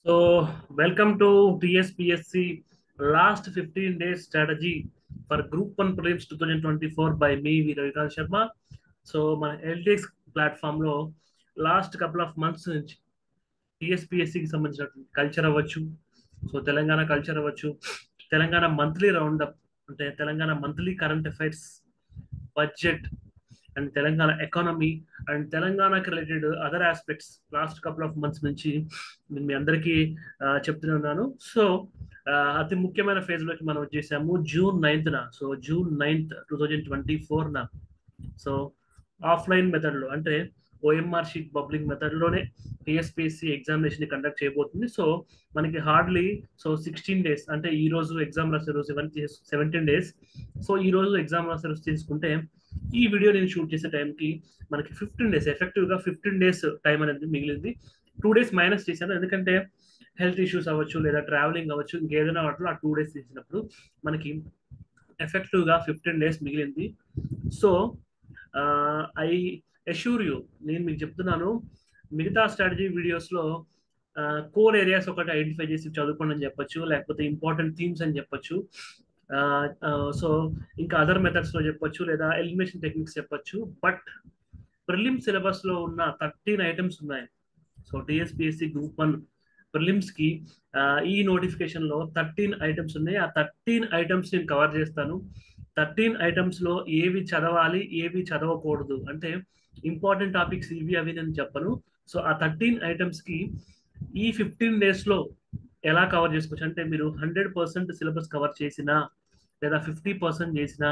So, welcome to TSPSC last 15 days strategy for Group 1 Prelims 2024 by me, Viravika Sharma. So మన LTX ప్లాట్ఫామ్లో last couple of months నుంచి టీఎస్పిఎస్సికి సంబంధించిన culture అవ్వచ్చు, so Telangana culture అవ్వచ్చు, Telangana monthly roundup అంటే Telangana monthly current affairs, budget and Telangana economy and తెలంగాణకి related other aspects last couple of months నుంచి నేను మీ అందరికీ చెప్తూనే ఉన్నాను. సో అతి ముఖ్యమైన ఫేజ్లోకి మనం వచ్చేసాము June 9th. So June 9th 2024 so offline మెథడ్లో అంటే ఓఎంఆర్ షీట్ బబ్లింగ్ మెథడ్లోనే టీఎస్పీఎస్సీ ఎగ్జామినేషన్ కండక్ట్ చేయబోతుంది. సో మనకి హార్డ్లీ 16 days అంటే ఈ రోజు ఎగ్జామ్ రాసే రోజు 17 days. సో ఈ రోజు ఎగ్జామ్ రాసే రోజు తీసుకుంటే ఈ వీడియో నేను షూట్ చేసే టైంకి మనకి 15 days ఎఫెక్టివ్గా 15 days టైం అనేది మిగిలింది. 2 days మైనస్ చేశాను, ఎందుకంటే హెల్త్ ఇష్యూస్ అవ్వచ్చు లేదా ట్రావెలింగ్ అవ్వచ్చు, ఇంకేదైనా వాటిలో ఆ 2 days తీసినప్పుడు మనకి ఎఫెక్టివ్గా 15 days మిగిలింది. సో ఐ అష్యూర్ యూ, నేను మీకు చెప్తున్నాను, మిగతా స్ట్రాటజీ వీడియోస్లో కోర్ ఏరియాస్ ఒకటి ఐడెంటిఫై చేసి చదువుకోండి అని చెప్పొచ్చు, లేకపోతే ఇంపార్టెంట్ థీమ్స్ అని చెప్పొచ్చు, సో ఇంకా అదర్ మెథడ్స్లో చెప్పొచ్చు, లేదా ఎలిమినేషన్ టెక్నిక్స్ చెప్పొచ్చు. బట్ ప్రిలిమ్ సిలబస్లో ఉన్న 13 items ఉన్నాయి. సో టీఎస్పిఎస్సి గ్రూప్ 1 ప్రిలిమ్స్కి ఈ నోటిఫికేషన్లో 13 items ఉన్నాయి. ఆ 13 items నేను కవర్ చేస్తాను. 13 items-లో ఏవి చదవాలి, ఏవి చదవకూడదు, అంటే ఇంపార్టెంట్ టాపిక్స్ ఇవి అవి నేను చెప్పను. సో ఆ 13 items-కి ఈ 15 days-లో ఎలా కవర్ చేసుకోవచ్చు అంటే, మీరు 100% సిలబస్ కవర్ చేసినా, లేదా 50% చేసినా,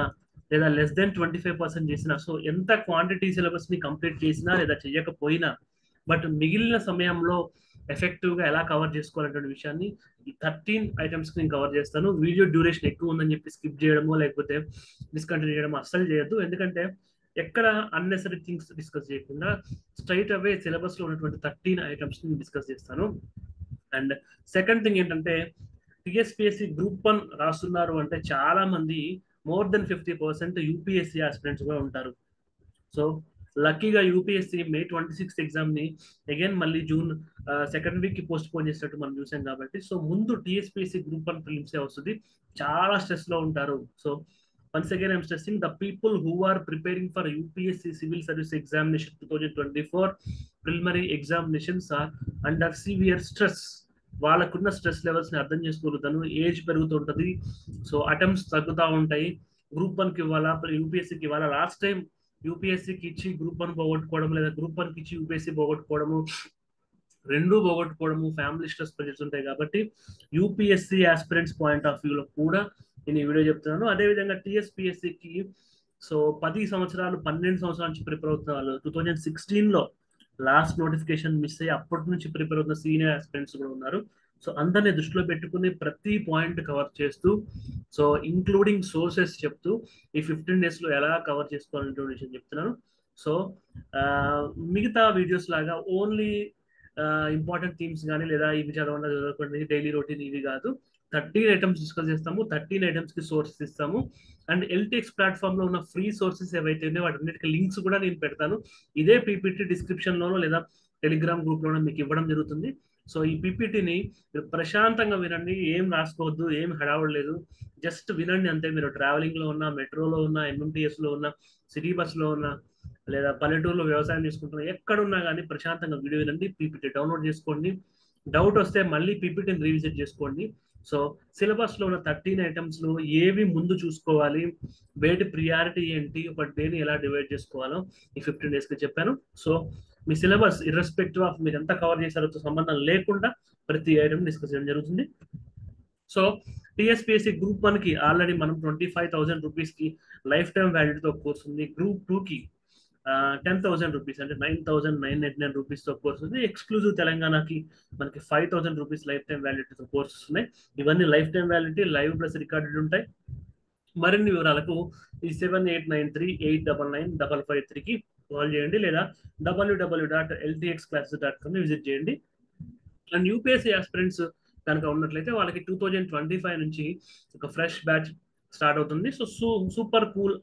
లేదా లెస్ దెన్ 25% చేసినా, సో ఎంత క్వాంటిటీ సిలబస్ని కంప్లీట్ చేసినా లేదా చేయకపోయినా, బట్ మిగిలిన సమయంలో ఎఫెక్టివ్గా ఎలా కవర్ చేసుకోవాలనే విషయాన్ని ఈ 13 items నేను కవర్ చేస్తాను. వీడియో డ్యూరేషన్ ఎక్కువ ఉందని చెప్పి స్కిప్ చేయడమో లేకపోతే డిస్కంటిన్యూ చేయడం అస్సలు చేయొద్దు, ఎందుకంటే ఎక్కడ అన్నెసరీ థింగ్స్ డిస్కస్ చేయకుండా స్ట్రైట్ అవే సిలబస్లో ఉన్నటువంటి 13 items డిస్కస్ చేస్తాను. అండ్ సెకండ్ థింగ్ ఏంటంటే, టిఎస్పిఎస్సి గ్రూప్ 1 రాస్తున్నారు అంటే చాలా మంది మోర్ దెన్ 50% యూపీఎస్సి ఆస్పిరెంట్స్ కూడా ఉంటారు. సో లక్కీగా యూపీఎస్సి May 26 ఎగ్జామ్ని అగైన్ మళ్ళీ June 2nd week post phone చేసినట్టు మనం చూసాం కాబట్టి, సో ముందు టీఎస్పిఎస్సి గ్రూప్ 1 ప్రిలిమ్సే వస్తుంది. చాలా స్ట్రెస్లో ఉంటారు. So once again I'm stressing the people who are preparing for UPSC Civil Service Examination 2024 preliminary examinations are under severe stress. వాళ్ళకున్న స్ట్రెస్ లెవెల్స్ని అర్థం చేసుకోగలుగుతాను. ఏజ్ పెరుగుతుంటుంది, సో అటెంప్ట్స్ తగ్గుతూ ఉంటాయి. గ్రూప్ 1కి ఇవ్వాలా, యూపీఎస్సీకి ఇవ్వాలా, లాస్ట్ టైం యూపీఎస్సీకి ఇచ్చి గ్రూప్ 1 పోగొట్టుకోవడం, లేదా గ్రూప్ 1కి ఇచ్చి యూపీఎస్సీ పోగొట్టుకోవడము, రెండూ పోగొట్టుకోవడము, ఫ్యామిలీ స్ట్రెస్ ప్రెజర్స్ ఉంటాయి. కాబట్టి యూపీఎస్సీ ఆస్పిరెంట్స్ పాయింట్ ఆఫ్ వ్యూలో కూడా నేను ఈ వీడియో చెప్తున్నాను. అదేవిధంగా టీఎస్పిఎస్సికి సో 10 సంవత్సరాలు 12 సంవత్సరాల నుంచి ప్రిపేర్ అవుతున్న వాళ్ళు, 2016లో లాస్ట్ నోటిఫికేషన్ మిస్ అయ్యి అప్పటి నుంచి ప్రిపేర్ అవుతున్న సీనియర్ ఆస్పిరెంట్స్ కూడా ఉన్నారు. సో అందరినీ దృష్టిలో పెట్టుకుని ప్రతి పాయింట్ కవర్ చేస్తూ, సో ఇంక్లూడింగ్ సోర్సెస్ చెప్తూ ఈ 15 days-లో ఎలా కవర్ చేసుకోవాలనే విషయం చెప్తున్నాను. సో మిగతా వీడియోస్ లాగా ఓన్లీ ఇంపార్టెంట్ థీమ్స్ కానీ లేదా ఇవి చదవండి డైలీ రొటీన్ ఇవి కాదు. 13 items డిస్కస్ చేస్తాము, 13 items-కి సోర్సెస్ ఇస్తాము. అండ్ ఎల్టీఎక్స్ ప్లాట్ఫామ్లో ఉన్న ఫ్రీ సోర్సెస్ ఏవైతే ఉన్నాయో వాటన్నిటికీ లింక్స్ కూడా నేను పెడతాను. ఇదే పీపీటీ డిస్క్రిప్షన్లోనో లేదా టెలిగ్రామ్ గ్రూప్లోనో మీకు ఇవ్వడం జరుగుతుంది. సో ఈ పీపీటీని మీరు ప్రశాంతంగా వినండి, ఏం రాసుకోవద్దు, ఏం హడావడలేదు, జస్ట్ వినండి అంతే. మీరు ట్రావెలింగ్లో ఉన్న, మెట్రోలో ఉన్న, ఎంఎంటీఎస్లో ఉన్న, సిటీ బస్లో ఉన్న, లేదా పల్లెటూరులో వ్యవసాయం చేసుకుంటున్న, ఎక్కడున్నా కానీ ప్రశాంతంగా వీడియో వినండి, పీపీటీ డౌన్లోడ్ చేసుకోండి. డౌట్ వస్తే మళ్ళీ పీపీటీని రీవిజిట్ చేసుకోండి. సో సిలబస్లో ఉన్న 13 items-లో ఏవి ముందు చూసుకోవాలి, వేటి ప్రియారిటీ ఏంటి, ఒక డేని ఎలా డివైడ్ చేసుకోవాలో ఈ 15 days-కి చెప్పాను. So me syllabus irrespective of మీరు ఎంత కవర్ చేశారో సంబంధం లేకుండా ప్రతి ఐటమ్ డిస్కస్ చేయడం జరుగుతుంది. సో టీఎస్పిఎస్సి గ్రూప్ 1కి ఆల్రెడీ మనం 25,000 రూపీస్కి లైఫ్ టైం వ్యాలిడీతో కోర్స్ ఉంది. గ్రూప్ 2కి 10,000 రూపీస్ అంటే 9,999 రూపీస్తో కోర్స్ ఉంది. ఎక్స్క్లూజివ్ తెలంగాణకి మనకి 5,000 రూపీస్ లైఫ్ టైం వ్యాలిడిటీతో కోర్సెస్ ఉన్నాయి. ఇవన్నీ life time validity, live plus recorded ఉంటాయి. మరిన్ని వివరాలకు ఈ 7893899553కి కాల్ చేయండి, లేదా www.ltxclasses.com విజిట్ చేయండి. అండ్ యూపీఎస్సీ ఆస్పిరెంట్స్ కనుక ఉన్నట్లయితే వాళ్ళకి 2025 నుంచి ఒక ఫ్రెష్ బ్యాచ్ స్టార్ట్ అవుతుంది. So super cool,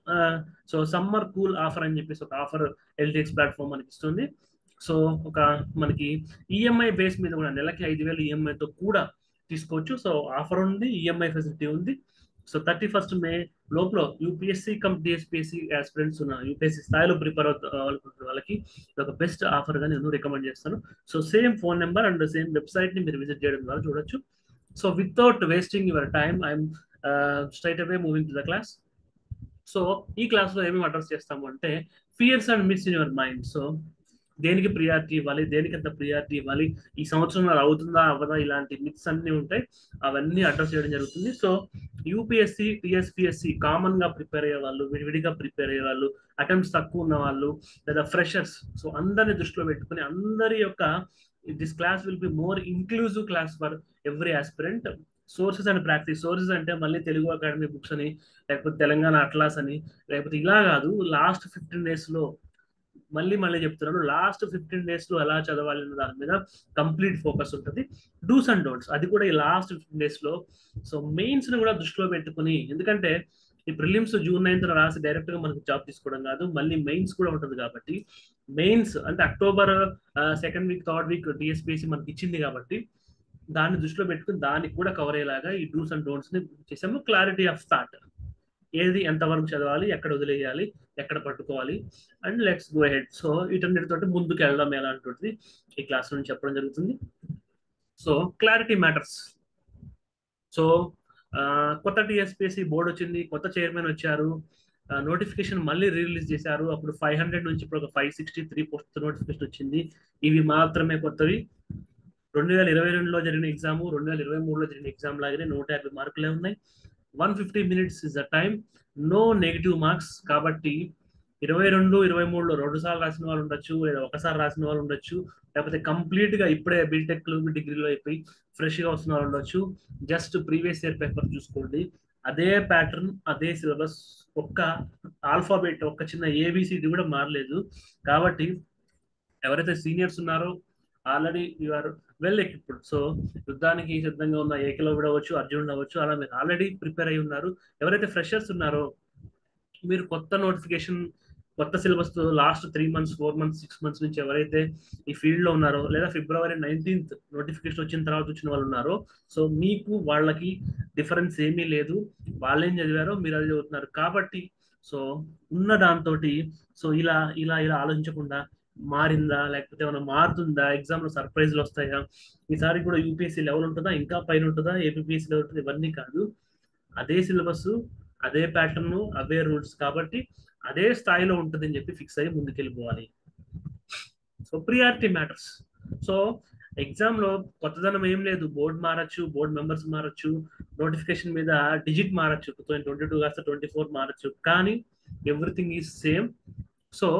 so summer cool offer అని చెప్పేసి ఒక ఆఫర్ ఎల్టీఎక్స్ ప్లాట్ఫామ్ మనకి ఇస్తుంది. సో ఒక మనకి ఈఎంఐ బేస్ మీద కూడా నెలకి 5,000 ఈఎంఐతో కూడా తీసుకోవచ్చు. సో ఆఫర్ ఉంది, ఈఎంఐ ఫెసిలిటీ ఉంది. సో 31st మే లోపల యూపీఎస్సీ కమ్ డిఎస్పిఎస్సి ఆస్పిరెంట్స్ ఉన్న యూపీఎస్సీ స్థాయిలో ప్రిపేర్ అవుతున్న వాళ్ళకి ఇది ఒక బెస్ట్ ఆఫర్ గా నేను రికమెండ్ చేస్తాను. So same phone number and same website ని మీరు విజిట్ చేయడం ద్వారా చూడొచ్చు. So without wasting your time I'm straight away moving to the class. So ఈ క్లాస్ లో ఏమేమి అడ్రస్ చేస్తాము అంటే fears and miss in your mind. So దేనికి ప్రియారిటీ ఇవ్వాలి, దేనికి ఎంత ప్రియారిటీ ఇవ్వాలి, ఈ సంవత్సరం అది అవుతుందా అవ్వదా, ఇలాంటి మిత్స్ అన్ని ఉంటాయి, అవన్నీ అడ్రస్ చేయడం జరుగుతుంది. సో యూపీఎస్సి టీఎస్పిఎస్సి కామన్ గా ప్రిపేర్ అయ్యే వాళ్ళు, విడివిడిగా ప్రిపేర్ అయ్యే వాళ్ళు, అటెంప్ట్స్ తక్కువ ఉన్న వాళ్ళు, లేదా ఫ్రెషర్స్, సో అందరిని దృష్టిలో పెట్టుకుని అందరి యొక్క this class will be more inclusive class for every aspirant. Sources and practice. Sources అంటే మళ్ళీ తెలుగు అకాడమీ బుక్స్ అని, లేకపోతే తెలంగాణ అట్లాస్ అని, లేకపోతే ఇలా కాదు, లాస్ట్ 15 days లో మళ్ళీ చెప్తున్నాను, లాస్ట్ 15 days లో ఎలా చదవాలి అన్న దాని మీద కంప్లీట్ ఫోకస్ ఉంటుంది. డూస్ అండ్ డోంట్స్ అది కూడా ఈ లాస్ట్ 15 days లో. సో మెయిన్స్ ని కూడా దృష్టిలో పెట్టుకుని, ఎందుకంటే ఈ ప్రిలిమ్స్ June 9th రాసి డైరెక్ట్ గా మనకి జాబ్ తీసుకోవడం కాదు, మళ్ళీ మెయిన్స్ కూడా ఉంటుంది. కాబట్టి మెయిన్స్ అంటే October 2nd week 3rd week TSPSC మనకి ఇచ్చింది కాబట్టి దాన్ని దృష్టిలో పెట్టుకుని దానికి కూడా కవర్ అయ్యేలాగా ఈ డూస్ అండ్ డోంట్స్ ని చేసాము. క్లారిటీ ఆఫ్ థాట్, ఏది ఎంతవరకు చదవాలి, ఎక్కడ వదిలేయాలి, ఎక్కడ పట్టుకోవాలి, and let's go head. So వీటన్నిటితోటి ముందుకు వెళ్ళడం ఎలాంటిది ఈ క్లాస్ నుంచి చెప్పడం జరుగుతుంది. So clarity matters. సో కొత్త టీఎస్పీఎస్సీ బోర్డు వచ్చింది, కొత్త చైర్మన్ వచ్చారు, నోటిఫికేషన్ మళ్ళీ రిలీజ్ చేశారు. అప్పుడు 500 నుంచి ఇప్పుడు ఒక 563 పోస్ట్ నోటిఫికేషన్ వచ్చింది. ఇవి మాత్రమే కొత్తవి. 2022లో జరిగిన ఎగ్జామ్, 2023లో జరిగిన ఎగ్జామ్ లాగానే 150 మార్కులే ఉన్నాయి. 150 minutes is the time, no negative marks. కాబట్టి 22, 23లో 2 సార్లు రాసిన వాళ్ళు ఉండొచ్చు, లేదా ఒకసారి రాసిన వాళ్ళు ఉండొచ్చు, లేకపోతే కంప్లీట్ గా ఇప్పుడే బీటెక్ డిగ్రీలో అయిపోయి ఫ్రెష్ గా వస్తున్న వాళ్ళు ఉండొచ్చు. జస్ట్ ప్రీవియస్ ఇయర్ పేపర్ చూసుకోండి, అదే ప్యాటర్న్, అదే సిలబస్, ఒక్క ఆల్ఫాబెట్, ఒక్క చిన్న ఏబిసిడి కూడా మారలేదు. కాబట్టి ఎవరైతే సీనియర్స్ ఉన్నారో already you are well equipped. So యుద్ధానికి సిద్ధంగా ఉన్న ఏకలవ్యుడు అవ్వచ్చు, అర్జునుడు అవ్వచ్చు, అలా మీరు ఆల్రెడీ ప్రిపేర్ అయి ఉన్నారు. ఎవరైతే ఫ్రెషర్స్ ఉన్నారో మీరు కొత్త నోటిఫికేషన్, కొత్త సిలబస్ తో లాస్ట్ 3 months 4 months 6 months నుంచి ఎవరైతే ఈ ఫీల్డ్ లో ఉన్నారో, లేదా February 19th నోటిఫికేషన్ వచ్చిన తర్వాత వచ్చిన వాళ్ళు ఉన్నారో, సో మీకు వాళ్ళకి డిఫరెన్స్ ఏమీ లేదు. వాళ్ళేం చదివారో మీరు అది చదువుతున్నారు. కాబట్టి సో ఉన్న దాంతో సో ఇలా ఇలా ఇలా ఆలోచించకుండా మారిందా, లేకపోతే ఏమైనా మారుతుందా, ఎగ్జామ్ లో సర్ప్రైజ్లు వస్తాయా, ఈసారి కూడా యూపీఎస్సీ లెవెల్ ఉంటుందా, ఇంకా పైన ఉంటుందా, ఏపీఎస్సీ లెవెల్ ఉంటుంది, ఇవన్నీ కాదు. అదే సిలబస్, అదే ప్యాటర్న్, అవే రూల్స్, కాబట్టి అదే స్థాయిలో ఉంటుందని చెప్పి ఫిక్స్ అయ్యి ముందుకెళ్ళిపోవాలి. So priority matters. So exam లో కొత్తదనం ఏం లేదు. బోర్డు మారచ్చు, బోర్డు మెంబర్స్ మారచ్చు, నోటిఫికేషన్ మీద డిజిట్ మారచ్చు, 2022 కాస్త 24 మారచ్చు, కానీ ఎవ్రీథింగ్ ఈజ్ సేమ్. సో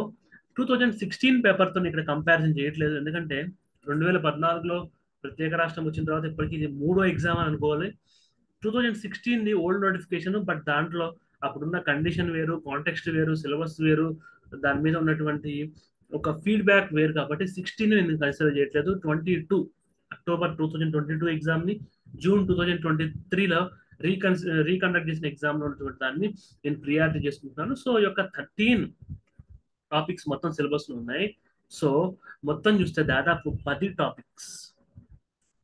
2016 పేపర్తో ఇక్కడ కంపారిజన్ చేయట్లేదు, ఎందుకంటే 2014లో ప్రత్యేక రాష్ట్రం వచ్చిన తర్వాత ఇప్పటికీ ఇది 3వ ఎగ్జామ్ అని అనుకోవాలి. 2016ది ఓల్డ్ నోటిఫికేషన్, బట్ దాంట్లో అప్పుడున్న కండిషన్ వేరు, కాంటెక్స్ట్ వేరు, సిలబస్ వేరు, దాని మీద ఉన్నటువంటి ఒక ఫీడ్బ్యాక్ వేరు. కాబట్టి 16 నేను కన్సిడర్ చేయట్లేదు. October 2022 ఎగ్జామ్ ని June 2023లో రీకండక్ట్ చేసిన ఎగ్జామ్ లో ఉన్నటువంటి దాన్ని నేను ప్రియారిటీ చేసుకుంటున్నాను. సో ఈ యొక్క 13 టాపిక్స్ మొత్తం సిలబస్ లో ఉన్నాయి. సో మొత్తం చూస్తే దాదాపు 10 టాపిక్స్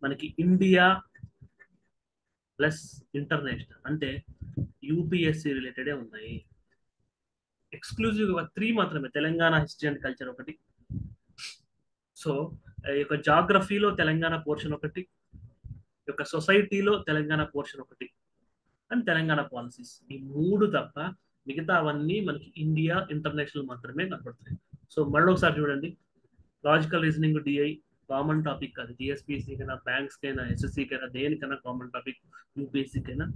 మనకి ఇండియా ప్లస్ ఇంటర్నేషనల్ అంటే యూపీఎస్సీ రిలేటెడే ఉన్నాయి. ఎక్స్క్లూజివ్ గా 3 మాత్రమే, తెలంగాణ హిస్టరీ అండ్ కల్చర్ ఒకటి, సో ఈ యొక్క జాగ్రఫీలో తెలంగాణ పోర్షన్ ఒకటి, ఈ యొక్క సొసైటీలో తెలంగాణ పోర్షన్ ఒకటి, అండ్ తెలంగాణ పాలసీస్. ఈ 3 తప్ప మిగతా అవన్నీ మనకి ఇండియా ఇంటర్నేషనల్ మాత్రమే కనపడుతున్నాయి. సో మళ్ళీ ఒకసారి చూడండి, logical reasoning DI common topic, అది టీఎస్పీఎస్సీ కైనా, బ్యాంక్స్ కైనా, ఎస్ఎస్సీ కైనా, దేనికైనా కామన్ టాపిక్, యూపీఎస్సీ కైనా.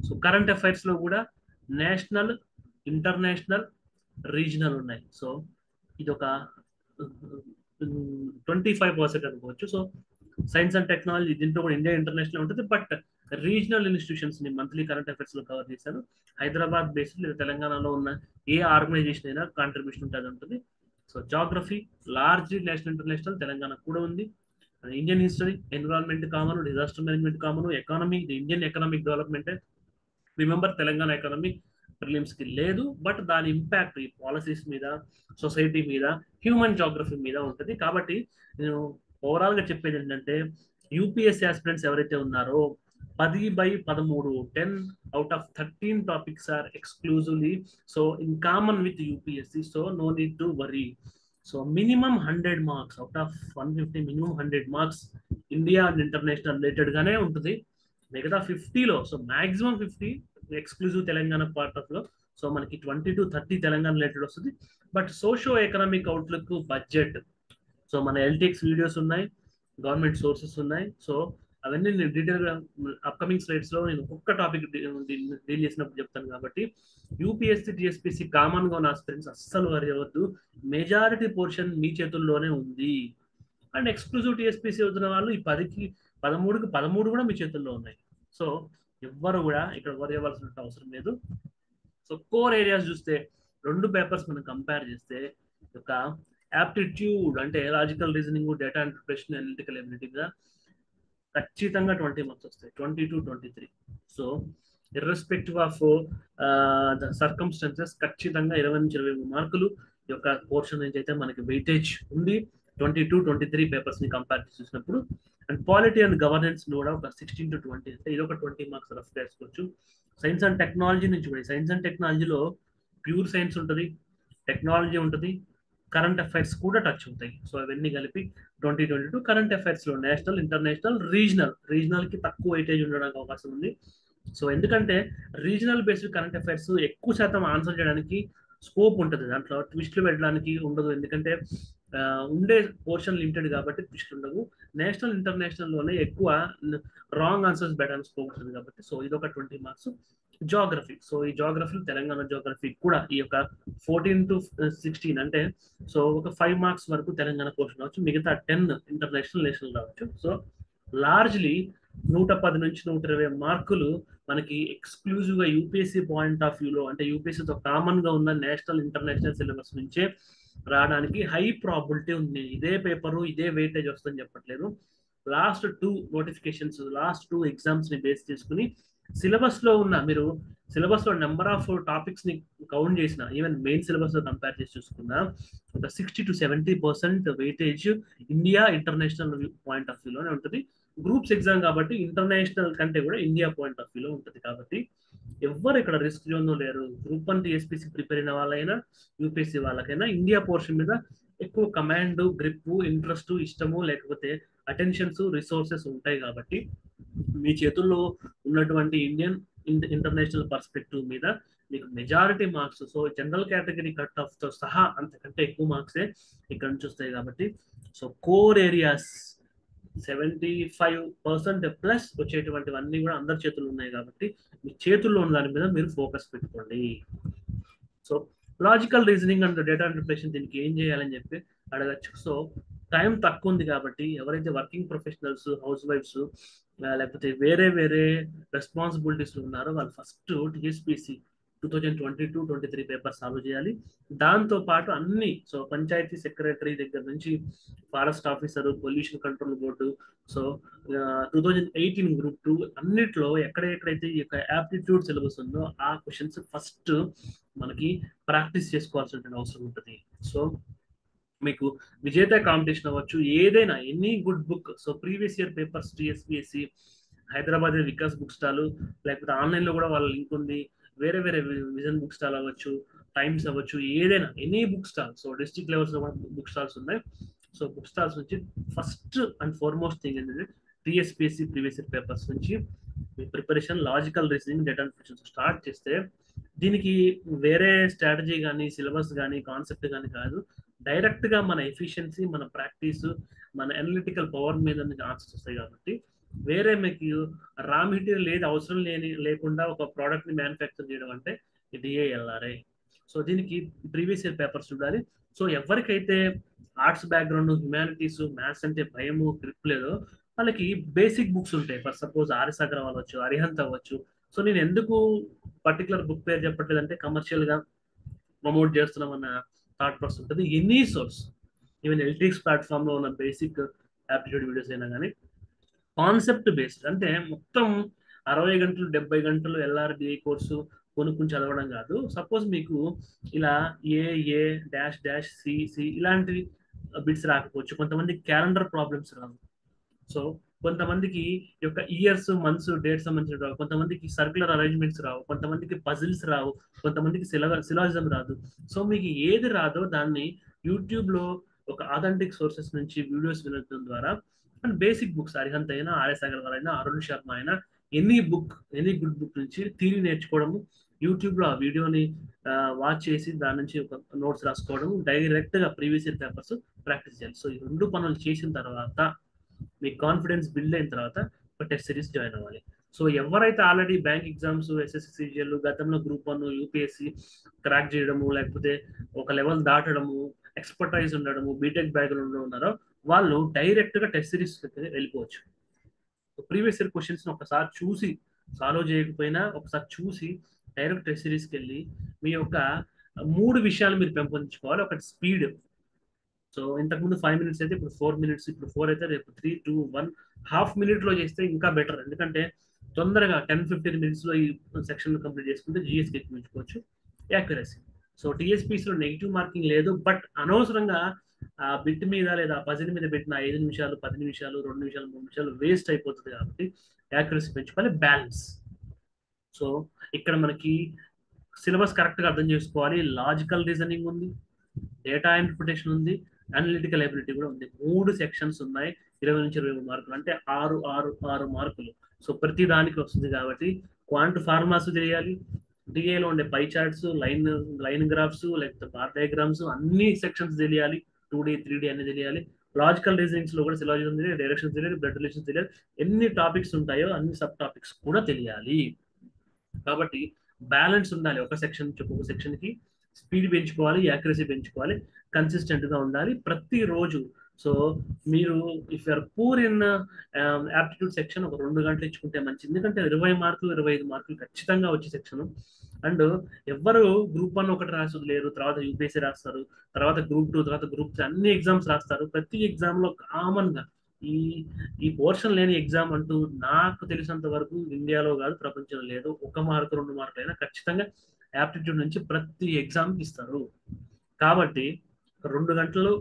సో కరెంట్ అఫైర్స్ లో కూడా నేషనల్, ఇంటర్నేషనల్, రీజనల్ ఉన్నాయి. సో ఇది ఒక 25% అనుకోవచ్చు. సో సైన్స్ అండ్ టెక్నాలజీ దీంట్లో కూడా ఇండియా ఇంటర్నేషనల్ ఉంటుంది, బట్ రీజనల్ ఇన్స్టిట్యూషన్స్ ని మంత్లీ కరెంట్ అఫైర్స్ లో కవర్ చేశాను. హైదరాబాద్ బేస్డ్ లేదా తెలంగాణలో ఉన్న ఏ ఆర్గనైజేషన్ అయినా కాంట్రిబ్యూషన్ ఉంటుంది. So geography largely national international, Telangana కూడా ఉంది. Indian history, environment common, disaster management common, economy, the Indian economic development, remember Telangana economy, ప్రిలిమ్స్కి లేదు. బట్ దాని ఇంపాక్ట్ ఈ పాలసీస్ మీద, సొసైటీ మీద, హ్యూమన్ జాగ్రఫీ మీద ఉంటుంది. కాబట్టి నేను ఓవరాల్గా చెప్పేది ఏంటంటే యూపీఎస్సీ ఆస్పిరెంట్స్ ఎవరైతే ఉన్నారో 10/13 10 out of 13 topics are exclusively so in common with UPSC, so no need to worry. So minimum 100 marks out of 150, minimum 100 marks India and international related గానే ఉంటుంది. మిగతా 50లో so maximum 50 exclusive Telangana part of లో, so మనకి 20 to 30 Telangana related వస్తుంది. But socio economic outlook, budget, so మన LTX videos ఉన్నాయి, government sources ఉన్నాయి. సో అవన్నీ నేను డీటెయిల్గా అప్కమింగ్ స్లైడ్స్ లో నేను ఒక్క టాపిక్ డీల్ చేసినప్పుడు చెప్తాను. కాబట్టి యూపీఎస్సీ, టీఎస్పీసీ కామన్ గా ఉన్న ఆస్పిరెంట్స్ అస్సలు వరి అవ్వద్దు. మెజారిటీ పోర్షన్ మీ చేతుల్లోనే ఉంది. అండ్ ఎక్స్క్లూజివ్ టీఎస్పీసీ అవుతున్న వాళ్ళు ఈ 10కి 13కి 13 కూడా మీ చేతుల్లో ఉన్నాయి. సో ఎవ్వరు కూడా ఇక్కడ వరి అవ్వాల్సిన అవసరం లేదు. సో కోర్ ఏరియాస్ చూస్తే 2 పేపర్స్ మనం కంపేర్ చేస్తే ఒక యాప్టిట్యూడ్ అంటే logical reasoning, data interpretation, analytical ability మీద ఖచ్చితంగా 20 మార్క్స్ వస్తాయి, 20 to 23. So irrespective of the circumstances ఖచ్చితంగా 20 నుంచి 23 మార్కులు ఈ యొక్క పోర్షన్ నుంచి అయితే మనకి వెయిటేజ్ ఉంది 22, 23 పేపర్స్ ని కంపేర్ చేసినప్పుడు. అండ్ పాలిటీ అండ్ గవర్నెన్స్ కూడా ఒక 16 to 20 అంటే ఇది ఒక 20 మార్క్స్ రఫ్ వేసుకోవచ్చు. సైన్స్ అండ్ టెక్నాలజీ నుంచి కూడా, సైన్స్ అండ్ టెక్నాలజీలో ప్యూర్ సైన్స్ ఉంటుంది, టెక్నాలజీ ఉంటుంది, కరెంట్ అఫైర్స్ కూడా టచ్ అవుతాయి. సో అవన్నీ కలిపి 2022 కరెంట్ అఫైర్స్ లో నేషనల్, ఇంటర్నేషనల్, రీజనల్ కి తక్కువ వెయిటేజ్ ఉండడానికి అవకాశం ఉంది. సో ఎందుకంటే రీజనల్ బేస్డ్ కరెంట్ అఫైర్స్ ఎక్కువ శాతం ఆన్సర్ చేయడానికి స్కోప్ ఉంటుంది, దాంట్లో ట్విస్ట్లు పెట్టడానికి ఉండదు. ఎందుకంటే ఉండే పోర్షన్ లిమిటెడ్ కాబట్టి ట్విస్ట్ ఉండదు. నేషనల్, ఇంటర్నేషనల్ లోనే ఎక్కువ రాంగ్ ఆన్సర్స్ పెట్టడానికి స్కోప్ ఉంటుంది కాబట్టి. సో ఇది ఒక 20 మార్క్స్. జాగ్రఫీ, సో ఈ జాగ్రఫీ తెలంగాణ జాగ్రఫీ కూడా ఈ యొక్క 14 to 16 అంటే సో ఒక 5 మార్క్స్ వరకు తెలంగాణ పోర్షన్ రావచ్చు, మిగతా 10 ఇంటర్నేషనల్, నేషనల్ రావచ్చు. సో లార్జ్లీ 110 నుంచి 120 మార్కులు మనకి ఎక్స్క్లూజివ్ గా యూపీఎస్సీ పాయింట్ ఆఫ్ వ్యూలో, అంటే యూపీఎస్సీతో కామన్ గా ఉన్న నేషనల్, ఇంటర్నేషనల్ సిలబస్ నుంచే రావడానికి హై ప్రాబిలిటీ ఉంది. ఇదే పేపరు ఇదే వెయిటేజ్ వస్తుందని చెప్పట్లేదు. లాస్ట్ 2 నోటిఫికేషన్స్, లాస్ట్ 2 ఎగ్జామ్స్ ని బేస్ చేసుకుని సిలబస్ లో ఉన్న, మీరు సిలబస్ లో నెంబర్ ఆఫ్ టాపిక్స్ ని కౌంట్ చేసిన, ఈవెన్ మెయిన్ సిలబస్ లో కంపేర్ చేసి చూసుకున్నా ఒక 60 to 70% weightage India, international point of వ్యూలోనే ఉంటుంది. గ్రూప్స్ ఎగ్జామ్ కాబట్టి ఇంటర్నేషనల్ కంటే కూడా ఇండియా పాయింట్ ఆఫ్ వ్యూలో ఉంటుంది. కాబట్టి ఎవరు ఇక్కడ రిస్క్ జోన్లో లేరు. గ్రూప్ 1 టీఎస్పీసీ ప్రిపేర్ అయిన వాళ్ళైనా, యూపీఎస్సీ వాళ్ళకైనా ఇండియా పోర్షన్ మీద ఎక్కువ కమాండ్, గ్రిప్, ఇంట్రెస్ట్, ఇష్టము, లేకపోతే అటెన్షన్స్, రిసోర్సెస్ ఉంటాయి. కాబట్టి మీ చేతుల్లో ఉన్నటువంటి ఇండియన్, ఇంటర్నేషనల్ పర్స్పెక్టివ్ మీద మీకు majority marks, so general category cut off తో సహా అంతకంటే ఎక్కువ మార్క్సే ఇక్కడ నుంచి వస్తాయి. కాబట్టి సో కోర్ ఏరియాస్ 75% ప్లస్ వచ్చేటువంటివన్నీ కూడా అందరి చేతుల్లో ఉన్నాయి. కాబట్టి మీ చేతుల్లో ఉన్న దాని మీద మీరు ఫోకస్ పెట్టుకోండి. So logical reasoning and data interpretation దీనికి ఏం చేయాలని చెప్పి అడగచ్చు. సో టైం తక్కువ ఉంది కాబట్టి ఎవరైతే వర్కింగ్ ప్రొఫెషనల్స్, హౌస్ వైఫ్స్, లేకపోతే వేరే వేరే రెస్పాన్సిబిలిటీస్ ఉన్నారో వాళ్ళు ఫస్ట్ టీఎస్పీసీ 2022-23 పేపర్ సాల్వ్ చేయాలి. దాంతో పాటు అన్ని, సో పంచాయతీ సెక్రటరీ దగ్గర నుంచి forest officer, pollution control board, so 2018 group 2 అన్నిట్లో ఎక్కడెక్కడైతే ఈ యొక్క యాప్టిట్యూడ్ సిలబస్ ఉందో ఆ క్వశ్చన్స్ ఫస్ట్ మనకి ప్రాక్టీస్ చేసుకోవాల్సిన అవసరం ఉంటుంది. సో మీకు విజేత కాంపిటీషన్ అవ్వచ్చు, ఏదైనా any good book, so previous year papers TSPSC, Hyderabad Vikas book stall, లేకపోతే ఆన్లైన్ లో కూడా వాళ్ళ లింక్ ఉంది, వేరే వేరే విజన్ బుక్ స్టాల్ అవ్వచ్చు, టైమ్స్ అవ్వచ్చు, ఏదైనా any book stall, so district levels లో కూడా బుక్ స్టాల్స్ ఉన్నాయి. సో బుక్ స్టాల్స్ నుంచి ఫస్ట్ అండ్ ఫార్మోస్ట్ థింగ్ ఏంటంటే టీఎస్పీఎస్సీ ప్రీవియస్ ఇయర్ పేపర్స్ నుంచి మీ preparation, logical reasoning, data interpretation start చేస్తే దీనికి వేరే స్ట్రాటజీ కానీ, సిలబస్ కానీ, కాన్సెప్ట్ కానీ కాదు, డైరెక్ట్ గా మన ఎఫిషియన్సీ, మన ప్రాక్టీస్, మన అనలిటికల్ పవర్ మీద ఆన్సర్స్ వస్తాయి. కాబట్టి వేరే మీకు రా మెటీరియల్ ఏది అవసరం లేకుండా ఒక ప్రోడక్ట్ ని మ్యానుఫ్యాక్చర్ చేయడం అంటే డిఏఎల్ఆర్ఐ. సో దీనికి ప్రీవియస్ ఇయర్ పేపర్స్ చూడాలి. సో ఎవరికైతే ఆర్ట్స్ బ్యాక్గ్రౌండ్, హ్యుమానిటీస్, మ్యాథ్స్ అంటే భయము, గ్రిప్ లేదో వాళ్ళకి బేసిక్ బుక్స్ ఉంటాయి. ఫర్ సపోజ్ ఆర్ఎస్ అగర్వాల్ అవ్వచ్చు, అరిహంత్ అవ్వచ్చు. సో నేను ఎందుకు పర్టికులర్ బుక్ పేరు చెప్పట్లేదు అంటే కమర్షియల్ గా ప్రమోట్ చేస్తున్నాం అన్న థాట్ ప్రాసెస్ ఉంటుంది. Any source, even LTX platform లో ఉన్న బేసిక్ యాప్టిట్యూడ్ వీడియోస్ అయినా కానీ కాన్సెప్ట్ బేస్డ్, అంటే మొత్తం 60 గంటలు 70 గంటలు ఎల్ఆర్డిఐ కోర్సు, కొనుక్కుని చదవడం కాదు. సపోజ్ మీకు ఇలా ఏ ఏ డాష్ డాష్ సి సి ఇలాంటివి బిట్స్ రాకపోవచ్చు. కొంతమంది క్యాలెండర్ ప్రాబ్లమ్స్ రావు. సో కొంతమందికి ఈ యొక్క ఇయర్స్ మంత్స్ డేట్స్ సంబంధించిన రావు, కొంతమందికి సర్క్యులర్ అరేంజ్మెంట్స్ రావు, కొంతమందికి పజిల్స్ రావు, కొంతమందికి సిలాజిజం రాదు. సో మీకు ఏది రాదో దాన్ని యూట్యూబ్లో ఒక ఆథెంటిక్ సోర్సెస్ నుంచి వీడియోస్ వినడం ద్వారా అండ్ బేసిక్ బుక్స్ అరిహంత్ అయినా, ఆర్ఎస్ అగర్వాల్ అయినా, అరుణ్ శర్మ అయినా ఎనీ గుడ్ బుక్ నుంచి థియరీ నేర్చుకోవడము, యూట్యూబ్లో ఆ వీడియోని వాచ్ చేసి దాని నుంచి ఒక నోట్స్ రాసుకోవడం, డైరెక్ట్గా ప్రీవియస్ ఇయర్ పేపర్స్ ప్రాక్టీస్ చేయాలి. సో ఈ రెండు పనులు చేసిన తర్వాత మీ కాన్ఫిడెన్స్ బిల్డ్ అయిన తర్వాత ఒక టెస్ట్ సిరీస్ జాయిన్ అవ్వాలి. సో ఎవరైతే already bank exams, SSC CGL, గతంలో గ్రూప్ 1 యూపీఎస్సి క్రాక్ చేయడము, లేకపోతే ఒక లెవెల్ దాటడము, ఎక్స్పర్టైజ్ ఉండడము, బీటెక్ బ్యాక్గ్రౌండ్ ఉన్నారో వాళ్ళు డైరెక్ట్ గా టెస్ట్ సిరీస్ వెళ్ళిపోవచ్చు. ప్రీవియస్ ఇయర్ క్వశ్చన్స్ ఒకసారి చూసి సాల్వ్ చేయకపోయినా ఒకసారి చూసి డైరెక్ట్ టెస్ట్ సిరీస్కి వెళ్ళి మీ యొక్క 3 విషయాలు మీరు పెంపొందించుకోవాలి. ఒకటి స్పీడ్. సో ఇంతకుముందు 5 మినిట్స్ అయితే ఇప్పుడు 4 మినిట్స్, ఇప్పుడు 4 అయితే రేపు 3, 2, 1 హాఫ్ మినిట్ లో చేస్తే ఇంకా బెటర్. ఎందుకంటే తొందరగా 10-15 మినిట్స్ లో ఈ సెక్షన్ కంప్లీట్ చేసుకుంటే జిఎస్కి ఎక్కించుకోవచ్చు. యాక్యురసీ. సో టీఎస్పీస్ లో నెగిటివ్ మార్కింగ్ లేదు, బట్ అనవసరంగా ఆ బిట్ మీద లేదా ఆ పజిల్ మీద పెట్టిన 5 నిమిషాలు, 10 నిమిషాలు, 2 నిమిషాలు, 3 నిమిషాలు వేస్ట్ అయిపోతుంది. కాబట్టి యాక్యురసీ పెంచుకోవాలి, బ్యాలెన్స్. సో ఇక్కడ మనకి సిలబస్ కరెక్ట్ గా అర్థం చేసుకోవాలి. లాజికల్ రీజనింగ్ ఉంది, డేటా ఇంటర్ప్రిటేషన్ ఉంది, అనలిటికల్ ఎబిలిటీ కూడా ఉంది. 3 సెక్షన్స్ ఉన్నాయి. 20 నుంచి 23 మార్కులు అంటే 6 మార్కులు. సో ప్రతి దానికి వస్తుంది కాబట్టి క్వాంట్ ఫార్మాస్ తెలియాలి, డిఏలో ఉండే పై చార్ట్స్, లైన్ గ్రాఫ్స్, లేకపోతే బార్ డయాగ్రామ్స్ అన్ని సెక్షన్స్ తెలియాలి. 2D 3D అన్ని తెలియాలి. లాజికల్ రీజనింగ్స్ లో కూడా సిలాజిజం తెలియాలి, డైరెక్షన్స్ తెలియాలి, బ్లడ్ రిలేషన్స్ తెలియాలి. ఎన్ని టాపిక్స్ ఉంటాయో అన్ని సబ్ టాపిక్స్ కూడా తెలియాలి. కాబట్టి బ్యాలెన్స్ ఉండాలి. ఒక సెక్షన్ నుంచి ఒక సెక్షన్ కి స్పీడ్ పెంచుకోవాలి, యాక్యురసీ పెంచుకోవాలి, కన్సిస్టెంట్ గా ఉండాలి ప్రతిరోజు. సో మీరు if you're poor in aptitude section ఒక 2 గంటలు ఇచ్చుకుంటే మంచిది. ఎందుకంటే 20 మార్కులు 25 మార్కులు ఖచ్చితంగా వచ్చే సెక్షన్. అండ్ ఎవరు గ్రూప్ 1 ఒకటి రాసి లేరు, తర్వాత యూపీఎస్సీ రాస్తారు, తర్వాత గ్రూప్ 2, తర్వాత గ్రూప్ 3 అన్ని ఎగ్జామ్స్ రాస్తారు. ప్రతి ఎగ్జామ్ లో కామన్ గా ఈ ఈ పోర్షన్ లేని ఎగ్జామ్ అంటూ నాకు తెలిసినంత వరకు ఇండియాలో కాదు ప్రపంచంలో లేదు. 1 మార్కు 2 మార్కులు అయినా ఖచ్చితంగా యాప్టిట్యూడ్ నుంచి ప్రతి ఎగ్జామ్ ఇస్తారు. కాబట్టి 2 గంటలు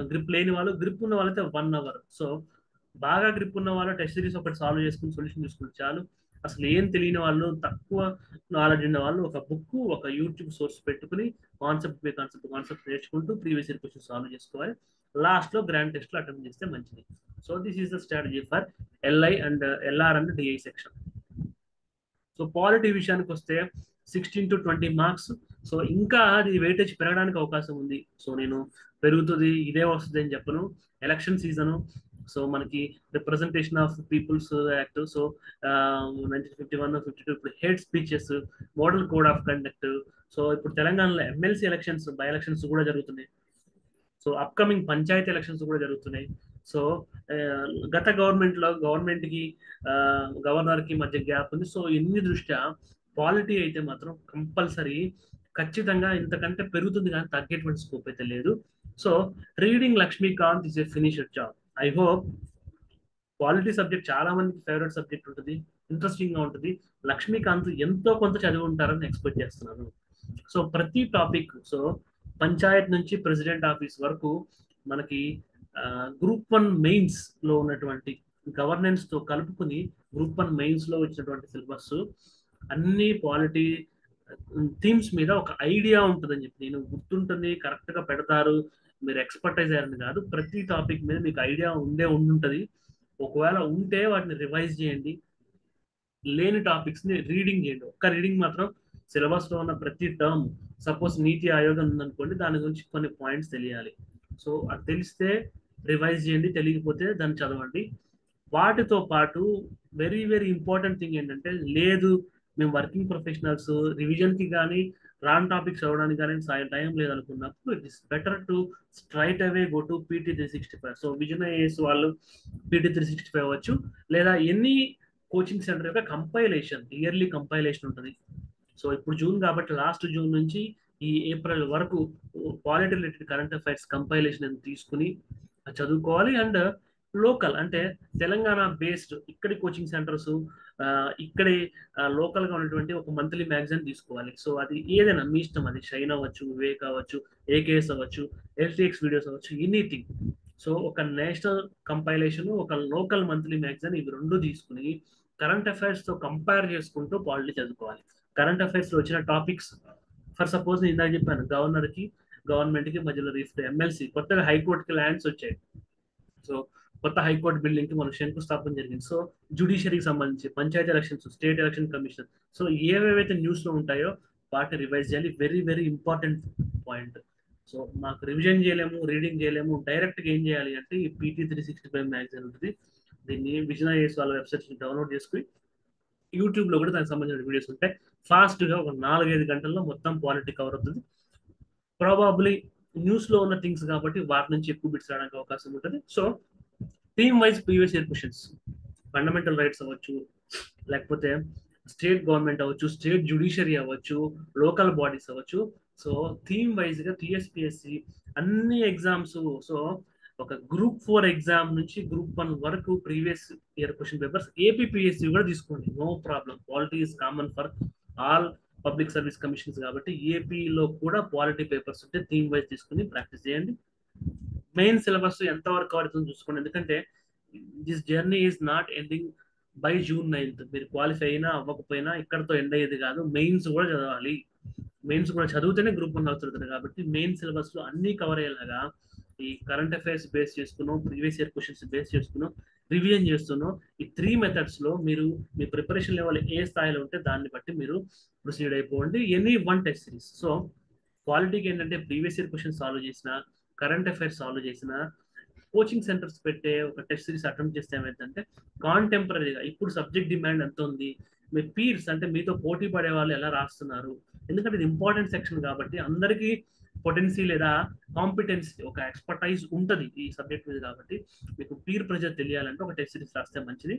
గ్రిప్ లేని వాళ్ళు, గ్రిప్ ఉన్న వాళ్ళైతే 1 అవర్. సో బాగా గ్రిప్ ఉన్న వాళ్ళు టెస్ట్ సిరీస్ ఒకటి సాల్వ్ చేసుకుని సొల్యూషన్ చూసుకుంటే చాలు. అసలు ఏం తెలియని వాళ్ళు, తక్కువ నాలెడ్జ్ ఉన్న వాళ్ళు ఒక బుక్, ఒక యూట్యూబ్ సోర్స్ పెట్టుకుని కాన్సెప్ట్ నేర్చుకుంటూ ప్రీవియస్ ఇయర్ క్వశ్చన్ సాల్వ్ చేసుకోవాలి. లాస్ట్ లో గ్రాండ్ టెస్ట్ లో అటెంప్ట్ చేస్తే మంచిది. So this is the strategy for LI and LR and DI section. So polity విషయానికి వస్తే 16 to 20 మార్క్స్. సో ఇంకా అది వెయిటేజ్ పెరగడానికి అవకాశం ఉంది. సో నేను పెరుగుతుంది ఇదే వస్తుంది అని చెప్పను. Election season. సో మనకి representation of peoples act, so 1951, 52 ఇప్పుడు hate speeches, model code of conduct. So ఇప్పుడు తెలంగాణలో ఎమ్మెల్సీ ఎలక్షన్స్, బై ఎలక్షన్స్ కూడా జరుగుతున్నాయి. సో అప్కమింగ్ పంచాయతీ ఎలక్షన్స్ కూడా జరుగుతున్నాయి. సో గత గవర్నమెంట్ కి గవర్నర్ కి మధ్య గ్యాప్ ఉంది. సో ఎన్ని దృష్ట్యా పాలిటీ అయితే మాత్రం కంపల్సరీ ఖచ్చితంగా ఇంతకంటే పెరుగుతుంది కానీ తగ్గేటువంటి స్కోప్ అయితే లేదు. So reading Laxmikanth is a finished job. I hope polity subject చాలా మందికి ఫేవరెట్ సబ్జెక్ట్ ఉంటుంది, ఇంట్రెస్టింగ్ గా ఉంటుంది. లక్ష్మీకాంత్ ఎంతో కొంత చదివి ఉంటారని ఎక్స్పెక్ట్ చేస్తున్నాను. సో ప్రతి టాపిక్, సో పంచాయత్ నుంచి ప్రెసిడెంట్ ఆఫీస్ వరకు మనకి గ్రూప్ 1 మెయిన్స్ లో ఉన్నటువంటి గవర్నెన్స్ తో కలుపుకుని గ్రూప్ 1 మెయిన్స్ లో వచ్చినటువంటి సిలబస్ అన్ని పాలిటీ థీమ్స్ మీద ఒక ఐడియా ఉంటుందని చెప్పి నేను గుర్తుంటుంది. కరెక్ట్ గా పెడతారు, మీరు ఎక్స్పర్టైజ్ అయ్యారని కాదు, ప్రతి టాపిక్ మీద మీకు ఐడియా ఉండుంటది. ఒకవేళ ఉంటే వాటిని రివైజ్ చేయండి, లేని టాపిక్స్ ని రీడింగ్ చేయండి. ఒక్క రీడింగ్ మాత్రం సిలబస్ లో ఉన్న ప్రతి టర్మ్, సపోజ్ నీతి ఆయోగ్ ఉందనుకోండి, దాని గురించి కొన్ని పాయింట్స్ తెలియాలి. సో అది తెలిస్తే రివైజ్ చేయండి, తెలియకపోతే దాన్ని చదవండి. వాటితో పాటు వెరీ వెరీ ఇంపార్టెంట్ థింగ్ ఏంటంటే, లేదు మేము వర్కింగ్ ప్రొఫెషనల్స్ రివిజన్ కి కానీ రాంగ్ టాపిక్స్ చదవడానికి కానీ టైం లేదనుకున్నప్పుడు it is better to straight away go to PT 365. So vision IAS వాళ్ళు పీటీ 365 అవ్వచ్చు, లేదా ఎన్ని కోచింగ్ సెంటర్ యొక్క కంపైలేషన్, ఇయర్లీ కంపైలేషన్ ఉంటుంది. సో ఇప్పుడు జూన్ కాబట్టి లాస్ట్ జూన్ నుంచి ఈ ఏప్రిల్ వరకు polity related current affairs compilation తీసుకుని చదువుకోవాలి. అండ్ లోకల్ అంటే తెలంగాణ బేస్డ్ ఇక్కడి కోచింగ్ సెంటర్స్, ఇక్కడే లోకల్ గా ఉన్నటువంటి ఒక మంత్లీ మ్యాగజైన్ తీసుకోవాలి. సో అది ఏదైనా మీ ఇష్టం, అది షైన్ అవ్వచ్చు, వివేక్ అవ్వచ్చు, ఏకేఎస్ అవ్వచ్చు, ఎల్టీఎక్స్ వీడియోస్ అవ్వచ్చు, ఎనీథింగ్. సో ఒక నేషనల్ కంపైలేషన్, ఒక లోకల్ మంత్లీ మ్యాగజైన్, ఇవి రెండు తీసుకుని కరెంట్ అఫైర్స్ తో కంపేర్ చేసుకుంటూ పాలిటీ చదువుకోవాలి. కరెంట్ అఫైర్స్ లో వచ్చిన టాపిక్స్, ఫర్ సపోజ్ నేను ఇందాక చెప్పాను గవర్నర్ కి గవర్నమెంట్ కి మధ్యలో రిఫ్ట్, ఎమ్మెల్సీ కొత్తగా హైకోర్టుకి ల్యాండ్స్ వచ్చాయి. సో కొత్త హైకోర్టు బిల్డింగ్ కి మనం శంకుస్థాపన జరిగింది. సో జుడిషియరీకి సంబంధించి, panchayat elections, state election commission, so ఏవేవైతే న్యూస్ లో ఉంటాయో వాటిని రివైజ్ చేయాలి. Very very important point. So మాకు రివిజన్ చేయలేము, రీడింగ్ చేయలేము, డైరెక్ట్ గా ఏం చేయాలి అంటే ఈ PT365 మ్యాగజైన్ ఉంటుంది. దీన్ని విజన్ ఐఏఎస్ వాళ్ళ వెబ్సైట్ డౌన్లోడ్ చేసుకుని యూట్యూబ్ లో కూడా దానికి సంబంధించిన వీడియోస్ ఉంటాయి. ఫాస్ట్ గా ఒక 4-5 గంటల్లో మొత్తం పాలిటీ కవర్ అవుతుంది. ప్రాబబ్లీ న్యూస్ లో ఉన్న థింగ్స్ కాబట్టి వాటి నుంచి ఎక్కువ బిట్స్ రావడానికి అవకాశం ఉంటుంది. So theme wise previous year questions, fundamental rights అవ్వచ్చు, లేకపోతే స్టేట్ గవర్నమెంట్ అవ్వచ్చు, స్టేట్ జ్యుడిషియరీ అవ్వచ్చు, లోకల్ బాడీస్ అవ్వచ్చు. సో థీమ్ వైజ్ గా టీఎస్పీఎస్సి అన్ని ఎగ్జామ్స్, సో ఒక Group 4 ఎగ్జామ్ నుంచి Group 1 వరకు previous year question papers, APPSC కూడా తీసుకోండి, no problem. Polity is common for all public service commissions కాబట్టి ఏపీలో కూడా పాలిటీ పేపర్స్ ఉంటే థీమ్ వైజ్ తీసుకుని ప్రాక్టీస్ చేయండి. మెయిన్ సిలబస్ ఎంత వరకు కవర్ అవుతుందో చూసుకోండి, ఎందుకంటే this journey is not ending by June 9th. మీరు క్వాలిఫై అయినా అవ్వకపోయినా ఇక్కడతో ఎండ్ అయ్యేది కాదు. మెయిన్స్ కూడా చదవాలి. మెయిన్స్ కూడా చదివితేనే Group 1 అవుతుంది కాబట్టి మెయిన్ సిలబస్ లో అన్ని కవర్ అయ్యేలాగా ఈ కరెంట్ అఫైర్స్ బేస్ చేసుకున్నాం, ప్రీవియస్ ఇయర్ క్వశ్చన్స్ బేస్ చేసుకున్నాం, రివిజన్ చేస్తున్నాం. ఈ 3 మెథడ్స్ లో మీరు మీ ప్రిపరేషన్ లెవెల్ ఏ స్థాయిలో ఉంటే దాన్ని బట్టి మీరు ప్రొసీడ్ అయిపోండి. Any one test series. So క్వాలిటీకి ఏంటంటే ప్రీవియస్ ఇయర్ క్వశ్చన్ సాల్వ్ చేసిన, కరెంట్ అఫైర్స్ సాల్వ్ చేసిన, కోచింగ్ సెంటర్స్ పెట్టే ఒక టెస్ట్ సిరీస్ అటెంప్ట్ చేస్తే ఏమైందంటే కాంటెంపరీగా ఇప్పుడు సబ్జెక్ట్ డిమాండ్ ఎంత ఉంది, మీ పీర్స్ అంటే మీతో పోటీ పడే వాళ్ళు ఎలా రాస్తున్నారు, ఎందుకంటే ఇది ఇంపార్టెంట్ సెక్షన్ కాబట్టి అందరికీ పొటెన్సీ లేదా కాంపిటెన్సీ, ఒక ఎక్స్పర్టైజ్ ఉంటుంది ఈ సబ్జెక్ట్ మీద కాబట్టి మీకు పీర్ ప్రెజర్ తెలియాలంటే ఒక టెస్ట్ సిరీస్ రాస్తే మంచిది.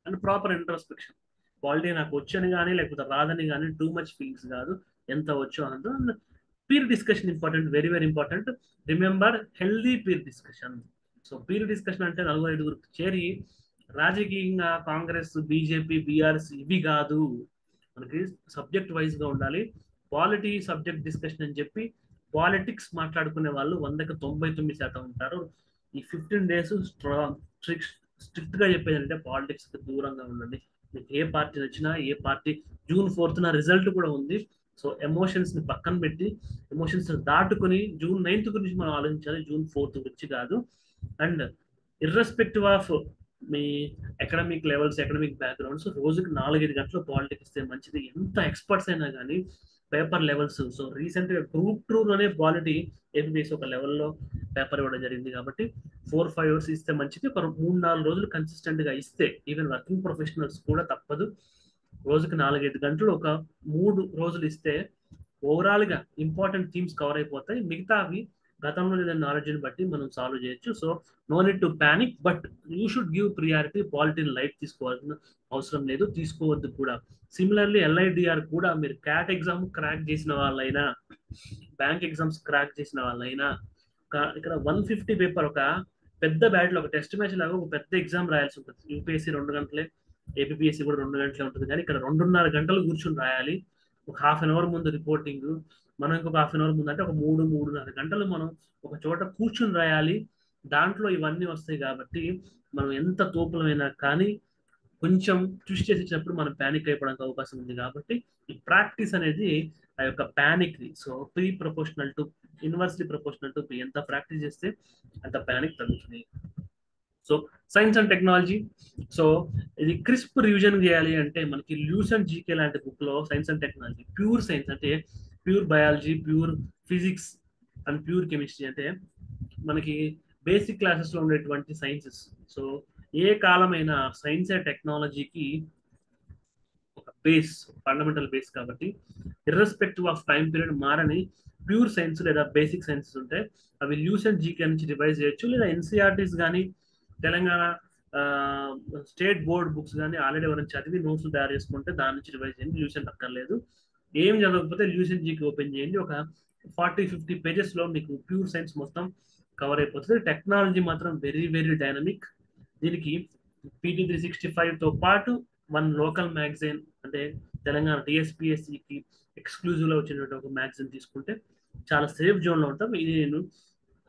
అండ్ ప్రాపర్ ఇంట్రోస్పెక్షన్, క్వాలిటీ నాకు వచ్చని కానీ లేకపోతే రాదని కానీ టూ మచ్ ఫీలింగ్స్ కాదు, ఎంత వచ్చో అంత. And peer discussion important, very very important. Remember healthy peer discussion. So peer discussion అంటే 4-5 చేరి రాజకీయంగా కాంగ్రెస్, బీజేపీ, బీఆర్ఎస్ ఇవి కాదు, మనకి సబ్జెక్ట్ వైజ్ గా ఉండాలి. పాలిటీ సబ్జెక్ట్ డిస్కషన్ అని చెప్పి పాలిటిక్స్ మాట్లాడుకునే వాళ్ళు 100% ఉంటారు. ఈ 15 days స్ట్రిక్ట్ గా చెప్పేది అంటే పాలిటిక్స్ కి దూరంగా ఉండండి. మీకు ఏ పార్టీ నచ్చినా, ఏ పార్టీ June 4th రిజల్ట్ కూడా ఉంది. సో ఎమోషన్స్ ని పక్కన పెట్టి, ఎమోషన్స్ దాటుకుని June 9th గురించి మనం ఆలోచించాలి, June 4th గురించి కాదు. And irrespective of me academic levels, academic backgrounds, రోజుకి 4-5 గంటలు పాలిటిక్స్ ఇస్తే మంచిది. ఎంత ఎక్స్పర్ట్స్ అయినా కానీ పేపర్ లెవెల్స్, సో రీసెంట్ గా Group 2 లోనే పాలిటీ ఏపీఎస్సి ఒక లెవెల్లో పేపర్ ఇవ్వడం జరిగింది కాబట్టి 4-5 hours ఇస్తే మంచిది. ఒక 3-4 రోజులు కన్సిస్టెంట్ గా ఇస్తే ఈవెన్ వర్కింగ్ ప్రొఫెషనల్స్ కూడా తప్పదు. రోజుకి 4-5 గంటలు ఒక 3 రోజులు ఇస్తే ఓవరాల్ గా ఇంపార్టెంట్ థీమ్స్ కవర్ అయిపోతాయి. మిగతావి గతంలో లేదని నాలెడ్జ్ని బట్టి మనం సాల్వ్ చేయొచ్చు. So no need to panic, but you should give priority. పాలిటీని లైట్ తీసుకోవాల్సిన అవసరం లేదు, తీసుకోవద్దు కూడా. సిమిలర్లీ LIDR కూడా మీరు క్యాట్ ఎగ్జామ్ క్రాక్ చేసిన వాళ్ళైనా, బ్యాంక్ ఎగ్జామ్స్ క్రాక్ చేసిన వాళ్ళైనా, ఇక్కడ 150 పేపర్ ఒక పెద్ద బ్యాట్లో ఒక టెస్ట్ మ్యాచ్ లాగా ఒక పెద్ద ఎగ్జామ్ రాయాల్సి ఉంటుంది. యూపీఎస్సీ 2 గంటలే, ఏపీఎస్సీ కూడా 2 గంటలే ఉంటుంది, కానీ ఇక్కడ 2.5 గంటలు కూర్చుని రాయాలి. ఒక ½ an hour ముందు రిపోర్టింగ్, మనం ఇంకొక ½ an hour ముందు, అంటే ఒక 3-3.5 గంటలు మనం ఒక చోట కూర్చుని రాయాలి. దాంట్లో ఇవన్నీ వస్తాయి కాబట్టి మనం ఎంత తోపులమైనా కానీ కొంచెం చూస్ చేసి ఇచ్చినప్పుడు మనం ప్యానిక్ అయిపోవడానికి అవకాశం ఉంది. కాబట్టి ఈ ప్రాక్టీస్ అనేది ఆ యొక్క ప్యానిక్ ని, so pre proportional to inversely proportional to ఎంత ప్రాక్టీస్ చేస్తే అంత ప్యానిక్ తగ్గుతుంది. So science and technology, so ఇది క్రిస్ప్ రివిజన్ చేయాలి అంటే మనకి ల్యూసెంట్ జీకే లాంటి బుక్ లో science and technology, pure science అంటే pure biology, pure physics and pure chemistry, అంటే మనకి బేసిక్ క్లాసెస్ లో ఉండేటువంటి సైన్సెస్. సో ఏ కాలమైనా సైన్స్ అండ్ టెక్నాలజీకి ఒక బేస్, ఫండమెంటల్ బేస్ కాబట్టి ఇర్రెస్పెక్టివ్ ఆఫ్ టైం పీరియడ్ మారని ప్యూర్ సైన్స్ లేదా బేసిక్ సైన్సెస్ ఉంటాయి. అవి ల్యూసెంట్ జీకే నుంచి రివైజ్ చేయొచ్చు, లేదా ఎన్సీఆర్టీస్ కానీ తెలంగాణ స్టేట్ బోర్డ్ బుక్స్ కానీ ఆల్రెడీ ఎవరైనా చదివి నోట్స్ తయారు చేసుకుంటే దాని నుంచి రివైజ్ చేయండి. ల్యూసెంట్ అక్కర్లేదు. ఏం చదవకపోతే ల్యూసెంట్ జీకే ఓపెన్ చేయండి. ఒక 40-50 pages లో మీకు ప్యూర్ సైన్స్ మొత్తం కవర్ అయిపోతుంది. టెక్నాలజీ మాత్రం వెరీ వెరీ డైనమిక్. దీనికి PT365తో పాటు వన్ లోకల్ మ్యాగజైన్ అంటే తెలంగాణ TSPSCకి ఎక్స్క్లూజివ్లో వచ్చినటువంటి ఒక మ్యాగజైన్ తీసుకుంటే చాలా సేఫ్ జోన్లో ఉంటాం. ఇది నేను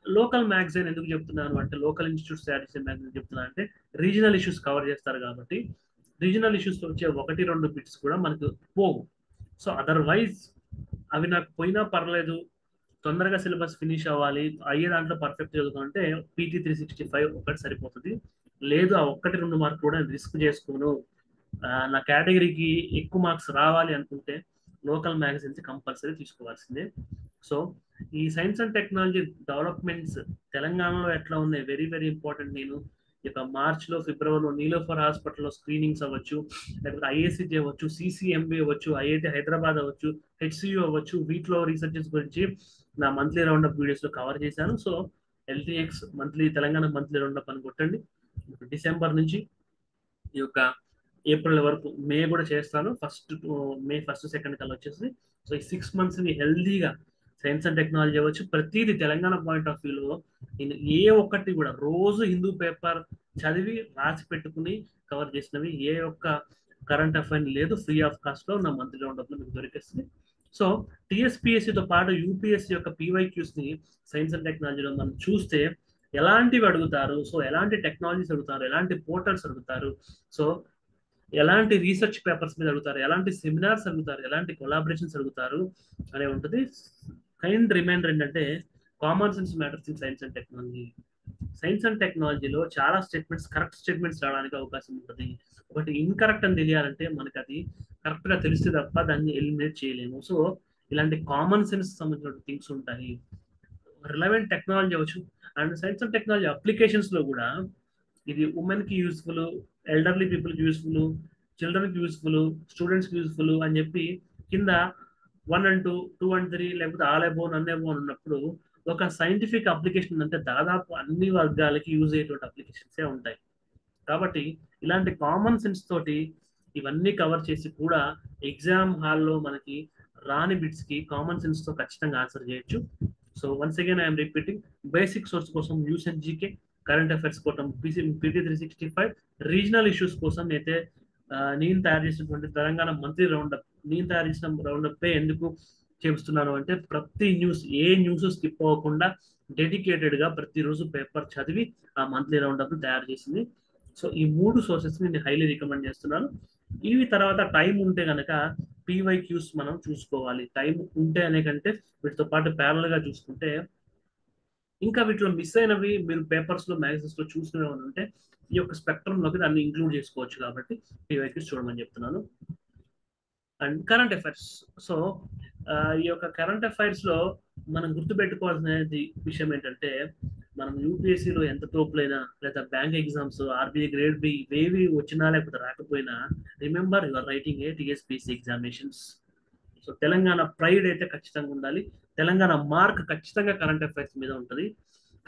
లోకల్ మ్యాగజైన్ ఎందుకు చెప్తున్నాను అంటే, లోకల్ ఇన్స్టిట్యూట్స్ తయారు చేసే మ్యాగజైన్ చెప్తున్నాను అంటే, రీజనల్ ఇష్యూస్ కవర్ చేస్తారు కాబట్టి రీజనల్ ఇష్యూస్లో వచ్చే 1-2 బిట్స్ కూడా మనకు పోవు. సో అదర్వైజ్ అవి నాకు పోయినా పర్లేదు, తొందరగా సిలబస్ ఫినిష్ అవ్వాలి, అయ్యే దాంట్లో పర్ఫెక్ట్ చదువుకుంటే PT365 ఒకటి సరిపోతుంది. లేదు ఆ 1-2 మార్కులు కూడా రిస్క్ చేసుకోను, నా కేటగిరీకి ఎక్కువ మార్క్స్ రావాలి అనుకుంటే లోకల్ మ్యాగజైన్స్ కంపల్సరీ తీసుకోవాల్సిందే. సో ఈ సైన్స్ అండ్ టెక్నాలజీ డెవలప్మెంట్స్ తెలంగాణలో ఎట్లా ఉన్నాయి వెరీ వెరీ ఇంపార్టెంట్. నేను ఇక మార్చ్లో ఫిబ్రవరిలో నీలోఫర్ హాస్పిటల్లో స్క్రీనింగ్స్ అవ్వచ్చు, లేకపోతే IACJ అవ్వచ్చు, CCMB అవ్వచ్చు, IIT హైదరాబాద్ అవ్వచ్చు, HCU అవ్వచ్చు, వీటిలో రీసెర్చెస్ గురించి నా మంత్లీ రౌండ్ అప్ వీడియోస్లో కవర్ చేశాను. So LTX monthly Telangana monthly round up అని కొట్టండి. డిసెంబర్ నుంచి ఈ యొక్క ఏప్రిల్ వరకు, మే కూడా చేస్తాను, మే 1-2 కల్లా వచ్చేసి. సో ఈ 6 monthsని హెల్దీగా సైన్స్ అండ్ టెక్నాలజీ అవ్వచ్చు, ప్రతిదీ తెలంగాణ పాయింట్ ఆఫ్ వ్యూలో నేను ఏ ఒక్కటి కూడా రోజు హిందూ పేపర్ చదివి రాసి పెట్టుకుని కవర్ చేసినవి ఏ ఒక్క కరెంట్ అఫైర్ లేదు. ఫ్రీ ఆఫ్ కాస్ట్లో నా మంత్లీ రౌండప్లో మీకు దొరికేస్తుంది. సో TSPSCతో పాటు UPSC యొక్క PYQsని సైన్స్ అండ్ టెక్నాలజీలో మనం చూస్తే ఎలాంటివి అడుగుతారు, సో ఎలాంటి టెక్నాలజీస్ అడుగుతారు, ఎలాంటి పోర్టల్స్ అడుగుతారు, సో ఎలాంటి రీసెర్చ్ పేపర్స్ మీద అడుగుతారు, ఎలాంటి సెమినార్స్ అడుగుతారు, ఎలాంటి కొలాబరేషన్స్ అడుగుతారు అనే ఉంటుంది. కైండ్ రిమైండర్ ఏంటంటే, common sense matters in science and technology. Science and టెక్నాలజీలో చాలా స్టేట్మెంట్స్ కరెక్ట్ స్టేట్మెంట్స్ రావడానికి అవకాశం ఉంటుంది. ఒకటి ఇన్కరెక్ట్ అని తెలియాలంటే మనకి అది కరెక్ట్గా తెలిస్తే తప్ప దాన్ని ఎలిమినేట్ చేయలేము. సో ఇలాంటి కామన్ సెన్స్ సంబంధించిన థింగ్స్ ఉంటాయి. రిలవెంట్ టెక్నాలజీ అవ్వచ్చు. అండ్ సైన్స్ అండ్ టెక్నాలజీ అప్లికేషన్స్లో కూడా ఇది ఉమెన్కి యూస్ఫుల్, ఎల్డర్లీ పీపుల్కి యూస్ఫుల్, చిల్డ్రన్కి యూస్ఫుల్, స్టూడెంట్స్కి యూస్ఫుల్ అని చెప్పి కింద 1 and 2, 2 and 3 లేకపోతే ఆల్ అబోవ్ నన్ అబోవ్ ఉన్నప్పుడు ఒక సైంటిఫిక్ అప్లికేషన్ అంటే దాదాపు అన్ని వర్గాలకి యూజ్ అయ్యేటువంటి అప్లికేషన్సే ఉంటాయి. కాబట్టి ఇలాంటి కామన్ సెన్స్ తోటి ఇవన్నీ కవర్ చేసి కూడా ఎగ్జామ్ హాల్లో మనకి రాని బిట్స్కి కామన్ సెన్స్తో ఖచ్చితంగా ఆన్సర్ చేయొచ్చు. So once again I'm repeating, basic source కోసం news and GK, current affairs కోసం PT365, రీజనల్ ఇష్యూస్ కోసం అయితే నేను తయారు చేసినటువంటి తెలంగాణ మంత్లీ రౌండప్, నేను తయారు చేసిన రౌండప్ ఎందుకు చేస్తున్నాను అంటే, ప్రతి న్యూస్ ఏ న్యూస్ స్కిప్ అవ్వకుండా డెడికేటెడ్గా ప్రతిరోజు పేపర్ చదివి ఆ మంత్లీ రౌండప్ తయారు చేసింది. సో ఈ 3 సోర్సెస్ని నేను హైలీ రికమెండ్ చేస్తున్నాను. ఇవి తర్వాత టైం ఉంటే కనుక PYQs మనం చూసుకోవాలి. టైం ఉంటే అనే కంటే వీటితో పాటు ప్యారల్గా చూసుకుంటే, ఇంకా వీటిలో మిస్ అయినవి మీరు పేపర్స్లో మ్యాగజైన్స్లో చూసుకునే ఉంటే ఈ యొక్క స్పెక్ట్రంలోకి దాన్ని ఇంక్లూడ్ చేసుకోవచ్చు. కాబట్టి PYQs చూడమని చెప్తున్నాను. And current affairs. సో ఈ యొక్క కరెంట్ అఫైర్స్లో మనం గుర్తుపెట్టుకోవాల్సిన విషయం ఏంటంటే, మనం UPSCలో ఎంత తోపులైనా లేదా bank exams, RBI grade B ఇవేవి వచ్చినా లేకపోతే రాకపోయినా, remember your writing A TSPSC examinations. So Telangana pride అయితే ఖచ్చితంగా ఉండాలి. తెలంగాణ మార్క్ ఖచ్చితంగా కరెంట్ అఫైర్స్ మీద ఉంటుంది.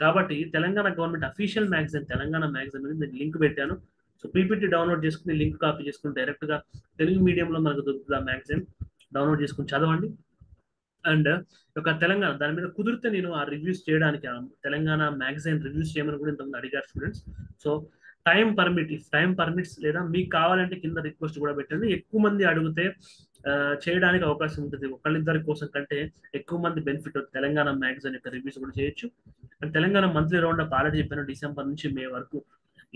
కాబట్టి Telangana government official magazine Telangana magazine మీద నేను లింక్ పెట్టాను. సో PPT డౌన్లోడ్ చేసుకుని లింక్ కాపీ చేసుకుని డైరెక్ట్గా తెలుగు మీడియంలో మనకు దొరుకుతుంది. ఆ మ్యాగజైన్ డౌన్లోడ్ చేసుకుని చదవండి. అండ్ ఒక తెలంగాణ దాని మీద కుదిరితే నేను ఆ రివ్యూస్ చేయడానికి, తెలంగాణ మ్యాగజైన్ రివ్యూస్ చేయమని కూడా ఇంతకుముందు అడిగారు స్టూడెంట్స్. సో టైం పర్మిట్స్ లేదా మీకు కావాలంటే కింద రిక్వెస్ట్ కూడా పెట్టండి. ఎక్కువ మంది అడిగితే చేయడానికి అవకాశం ఉంటుంది. ఒకళ్ళిద్దరి కోసం కంటే ఎక్కువ మంది బెనిఫిట్ అవుతుంది. తెలంగాణ మ్యాగజైన్ యొక్క రివ్యూస్ కూడా చేయొచ్చు. And Telangana monthly round up already చెప్పాను, డిసెంబర్ నుంచి మే వరకు,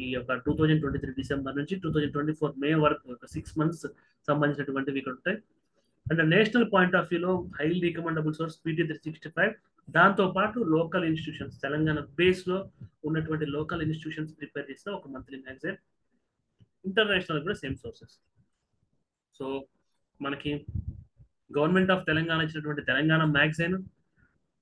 ఈ యొక్క 2023 డిసెంబర్ నుంచి 2024 మే వరకు ఒక 6 months సంబంధించినటువంటివి ఇక్కడ ఉంటాయి. అండ్ నేషనల్ పాయింట్ ఆఫ్ వ్యూలో హైలీ రికమెండబుల్ సోర్స్ PT365. దాంతోపాటు లోకల్ ఇన్స్టిట్యూషన్స్, తెలంగాణ బేస్లో ఉన్నటువంటి లోకల్ ఇన్స్టిట్యూషన్స్ ప్రిపేర్ చేసిన ఒక మంత్లీ మ్యాగజైన్. ఇంటర్నేషనల్ కూడా సేమ్ సోర్సెస్. సో మనకి గవర్నమెంట్ ఆఫ్ తెలంగాణ ఇచ్చినటువంటి తెలంగాణ మ్యాగజైన్,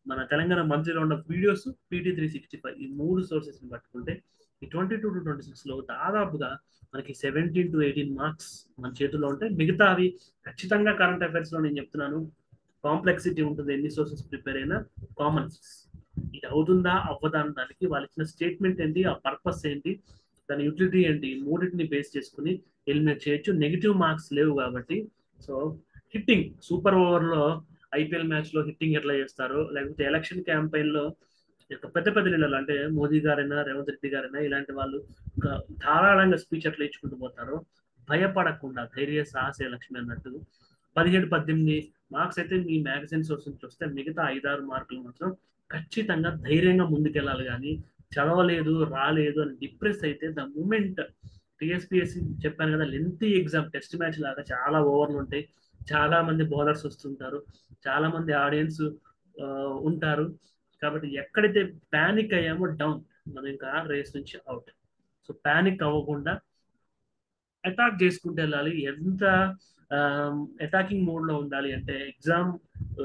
మన Telangana monthly round of videos, PT365, ఈ 3 సోర్సెస్ని పట్టుకుంటే ఈ 22 to 26లో దాదాపుగా మనకి 17 to 18 మార్క్స్ మన చేతుల్లో ఉంటాయి. మిగతా అవి ఖచ్చితంగా కరెంట్ అఫైర్స్లో నేను చెప్తున్నాను కాంప్లెక్సిటీ ఉంటుంది. ఎన్ని సోర్సెస్ ప్రిపేర్ అయినా కామన్ సెన్స్ ఇది అవుతుందా అవ్వదా అని దానికి వాళ్ళు ఇచ్చిన స్టేట్మెంట్ ఏంటి, ఆ పర్పస్ ఏంటి, దాని యూటిలిటీ ఏంటి, మూడింటిని బేస్ చేసుకుని ఎలిమినేట్ చేయొచ్చు. నెగిటివ్ మార్క్స్ లేవు కాబట్టి. సో సూపర్ ఓవర్లో IPL మ్యాచ్లో హిట్టింగ్ ఎట్లా చేస్తారో, లేకపోతే ఎలక్షన్ క్యాంపెయిన్లో పెద్ద పెద్ద లీడర్లు అంటే మోదీ గారైనా రేవంత్ రెడ్డి గారైనా ఇలాంటి వాళ్ళు ఇంకా ధారాళంగా స్పీచ్ అట్లా ఇచ్చుకుంటూ పోతారు, భయపడకుండా ధైర్య సాహసే లక్ష్మి అన్నట్టు 17-18 మార్క్స్ అయితే మీ మ్యాగజైన్ సోర్స్ నుంచి వస్తే మిగతా 5-6 మార్కులు మాత్రం ఖచ్చితంగా ధైర్యంగా ముందుకెళ్ళాలి. కానీ చదవలేదు రాలేదు అని డిప్రెస్ అయితే ద మూమెంట్ టీఎస్పీఎస్సీ చెప్పాను కదా, లెంతీ ఎగ్జామ్ టెస్ట్ మ్యాచ్ లాగా చాలా ఓవర్లు ఉంటాయి, చాలా మంది బౌలర్స్ వస్తుంటారు, చాలా మంది ఆడియన్స్ ఉంటారు. కాబట్టి ఎక్కడైతే ప్యానిక్ అయ్యామో డౌన్, మనం ఇంకా రేస్ నుంచి అవుట్. సో ప్యానిక్ అవ్వకుండా అటాక్ చేసుకుంటూ వెళ్ళాలి. ఎంత అటాకింగ్ మోడ్ లో ఉండాలి అంటే ఎగ్జామ్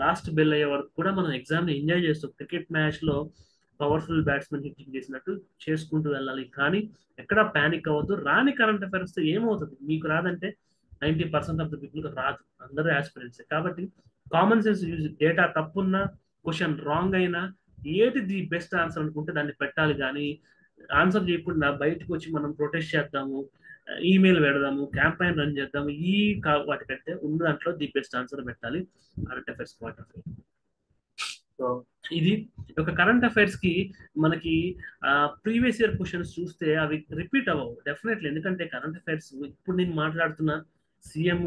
లాస్ట్ బెల్ అయ్యే వరకు కూడా మనం ఎగ్జామ్ ని ఎంజాయ్ చేస్తాం. క్రికెట్ మ్యాచ్ లో పవర్ఫుల్ బ్యాట్స్మెన్ హిట్టింగ్ చేసినట్టు చేసుకుంటూ వెళ్ళాలి. కానీ ఎక్కడ ప్యానిక్ అవ్వద్దు. రాని కరెంట్ అఫైర్స్ ఏమవుతుంది, మీకు రాదంటే 90% ఆఫ్ ద పీపుల్ రాదు, అందరూ ఆస్పిరెంట్స్. కాబట్టి కామన్ సెన్స్ యూజ్, డేటా తప్పున్నా క్వశ్చన్ రాంగ్ అయినా ఏది ది బెస్ట్ ఆన్సర్ అనుకుంటే దాన్ని పెట్టాలి. కానీ ఆన్సర్ చేయకుండా బయటకు వచ్చి మనం ప్రొటెస్ట్ చేద్దాము, ఈమెయిల్ పెడదాము, క్యాంపెయిన్ రన్ చేద్దాము, వాటికంటే ఉన్న దాంట్లో ది బెస్ట్ ఆన్సర్ పెట్టాలి current affairs point of view. So ఇది ఒక కరెంట్ అఫైర్స్ కి మనకి ప్రీవియస్ ఇయర్ క్వశ్చన్స్ చూస్తే అవి రిపీట్ అవ్వవు డెఫినెట్లీ. ఎందుకంటే కరెంట్ అఫైర్స్ ఇప్పుడు నేను మాట్లాడుతున్న సీఎం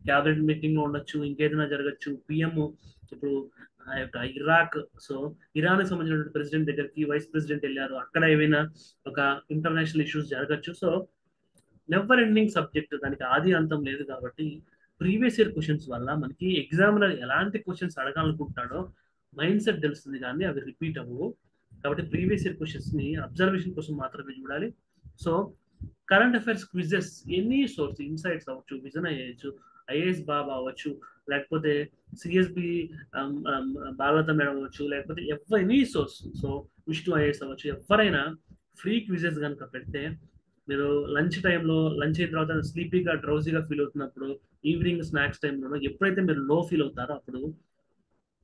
క్యాబినెట్ మీటింగ్ లో ఉండొచ్చు, ఇంకేదైనా జరగచ్చు, పిఎం ఇప్పుడు ఆ యొక్క ఇరాక్, సో ఇరాన్ కి సంబంధించిన ప్రెసిడెంట్ దగ్గరికి వైస్ ప్రెసిడెంట్ వెళ్ళారు, అక్కడ ఏమైనా ఒక ఇంటర్నేషనల్ ఇష్యూస్ జరగచ్చు. సో నెవర్ ఎండింగ్ సబ్జెక్ట్, దానికి ఆది అంతం లేదు. కాబట్టి ప్రీవియస్ ఇయర్ క్వశ్చన్స్ వల్ల మనకి ఎగ్జామినర్ ఎలాంటి క్వశ్చన్స్ అడగాలనుకుంటాడో మైండ్ సెట్ తెలుస్తుంది, కానీ అవి రిపీట్ అవ్వవు. కాబట్టి ప్రీవియస్ ఇయర్ క్వశ్చన్స్ ని అబ్జర్వేషన్ కోసం మాత్రమే చూడాలి. So current affairs quizzes any source, insights అవ్వచ్చు, విజన్ అయ్యచ్చు, ఐఏఎస్ బాబా అవ్వచ్చు, లేకపోతే సిఎస్బి భాగవత మేడం అవ్వచ్చు, లేకపోతే any source, so Vishnu IAS అవ్వచ్చు, ఎవరైనా ఫ్రీ క్విజెస్ కనుక పెడితే మీరు లంచ్ టైంలో, లంచ్ అయిన తర్వాత స్లీపీగా డ్రౌజీగా ఫీల్ అవుతున్నప్పుడు, ఈవినింగ్ స్నాక్స్ టైంలో ఎప్పుడైతే మీరు లో ఫీల్ అవుతారో అప్పుడు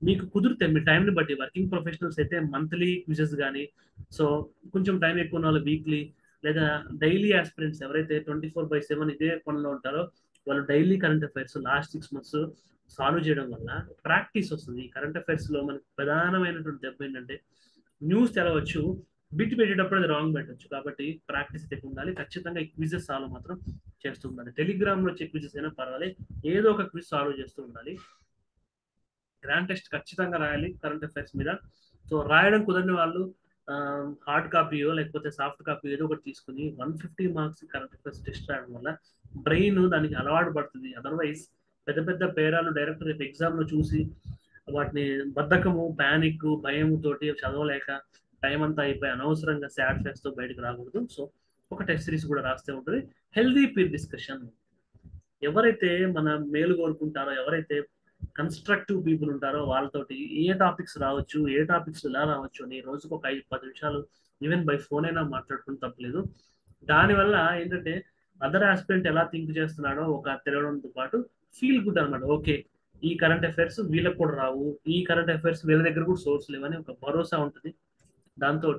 మీకు కుదిరితే మీ టైంని బట్టి, వర్కింగ్ ప్రొఫెషనల్స్ అయితే మంత్లీ క్విజెస్ కానీ, సో కొంచెం టైం ఎక్కువ ఉన్న వాళ్ళు వీక్లీ, లేదా డైలీ ఆస్పిరెంట్స్ ఎవరైతే 24/7 ఇదే పనిలో ఉంటారో వాళ్ళు daily current affairs last 6 months solve చేయడం వల్ల ప్రాక్టీస్ వస్తుంది. కరెంట్ అఫైర్స్ లో మనకి ప్రధానమైనటువంటి దెబ్బ ఏంటంటే న్యూస్ తెలవచ్చు, బిట్ పెట్టేటప్పుడు అది రాంగ్ పెట్టచ్చు. కాబట్టి ప్రాక్టీస్ ఎక్కువ ఉండాలి. ఖచ్చితంగా ఈ క్విజెస్ సాల్వ్ మాత్రం చేస్తూ ఉండాలి. టెలిగ్రామ్ లో వచ్చే క్విజెస్ అయినా పర్వాలేదు, ఏదో ఒక క్విజ్ సాల్వ్ చేస్తూ ఉండాలి. గ్రాండ్ టెస్ట్ ఖచ్చితంగా రాయాలి కరెంట్ అఫైర్స్ మీద. సో రాయడం కుదరని వాళ్ళు హార్డ్ కాపీయో లేకపోతే సాఫ్ట్ కాపీ ఏదో ఒకటి తీసుకుని 150 మార్క్స్ కరెంట్ అఫైర్స్ టెస్ట్ రాయడం వల్ల బ్రెయిన్ దానికి అలవాటు పడుతుంది. అదర్వైజ్ పెద్ద పెద్ద పేరాలు డైరెక్ట్ రేపు ఎగ్జామ్ లో చూసి వాటిని బద్ధకము, ప్యానిక్, భయం తోటి చదవలేక టైం అంతా అయిపోయి అనవసరంగా సాడ్ ఫేస్ తో బయటకు రాకూడదు. సో ఒక టెస్ట్ సిరీస్ కూడా రాస్తే ఉంటుంది. హెల్దీ పీర్ డిస్కషన్, ఎవరైతే మన మేలు కోరుకుంటారో, ఎవరైతే కన్స్ట్రక్టివ్ పీపుల్ ఉంటారో వాళ్ళతోటి ఏ టాపిక్స్ రావచ్చు, ఏ టాపిక్స్ ఎలా రావచ్చు అని రోజుకు ఒక 5-10 నిమిషాలు ఈవెన్ బై ఫోన్ అయినా మాట్లాడుకుని తప్పలేదు. దానివల్ల ఏంటంటే అదర్ ఆస్పిరెంట్ ఎలా థింక్ చేస్తున్నాడో ఒక తెలియడంతో పాటు ఫీల్ గుడ్ అనమాట. ఓకే, ఈ కరెంట్ అఫైర్స్ వీళ్ళకి కూడా రావు, ఈ కరెంట్ అఫైర్స్ వీళ్ళ దగ్గర కూడా సోర్స్ లేవని ఒక భరోసా ఉంటుంది. దాంతో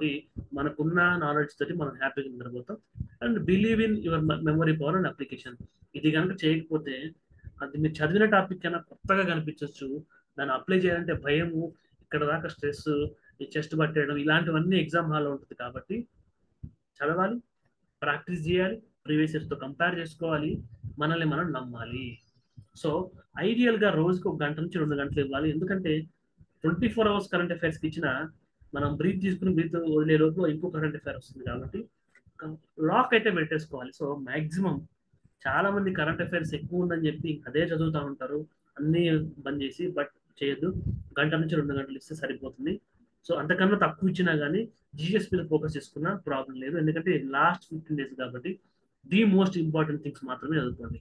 మనకున్న నాలెడ్జ్ తోటి మనం హ్యాపీగా నిద్రపోతాం. And believe in your memory power and application. ఇది కనుక చేయకపోతే అది మీరు చదివిన టాపిక్ కన్నా కొత్తగా కనిపించవచ్చు, దాన్ని అప్లై చేయాలంటే భయము, ఇక్కడ దాకా స్ట్రెస్, ఈ చెస్ట్ పట్టేయడం, ఇలాంటివన్నీ ఎగ్జామ్ హాల్లో ఉంటుంది. కాబట్టి చదవాలి, ప్రాక్టీస్ చేయాలి, ప్రీవియస్ ఇయర్స్తో కంపేర్ చేసుకోవాలి, మనల్ని మనం నమ్మాలి. సో ఐడియల్గా రోజుకు 1 గంట నుంచి 2 గంటలు ఇవ్వాలి. ఎందుకంటే 24 hours కరెంట్ అఫైర్స్కి ఇచ్చిన మనం బ్రీత్ తీసుకుని బ్రీత్ వదిలే లోపు ఇంకో కరెంట్ అఫైర్ వస్తుంది. కాబట్టి లాక్ అయితే పెట్టేసుకోవాలి. సో మాక్సిమం చాలా మంది కరెంట్ అఫైర్స్ ఎక్కువ ఉందని చెప్పి అదే చదువుతూ ఉంటారు, అన్ని బంద్ చేసి. బట్ చేయొద్దు, 1 గంట నుంచి 2 గంటలు ఇస్తే సరిపోతుంది. సో అంతకన్నా తక్కువ ఇచ్చినా కానీ జిఎస్ మీద ఫోకస్ చేసుకున్నా ప్రాబ్లం లేదు. ఎందుకంటే లాస్ట్ 15 days కాబట్టి ది మోస్ట్ ఇంపార్టెంట్ థింగ్స్ మాత్రమే చదువుకోండి.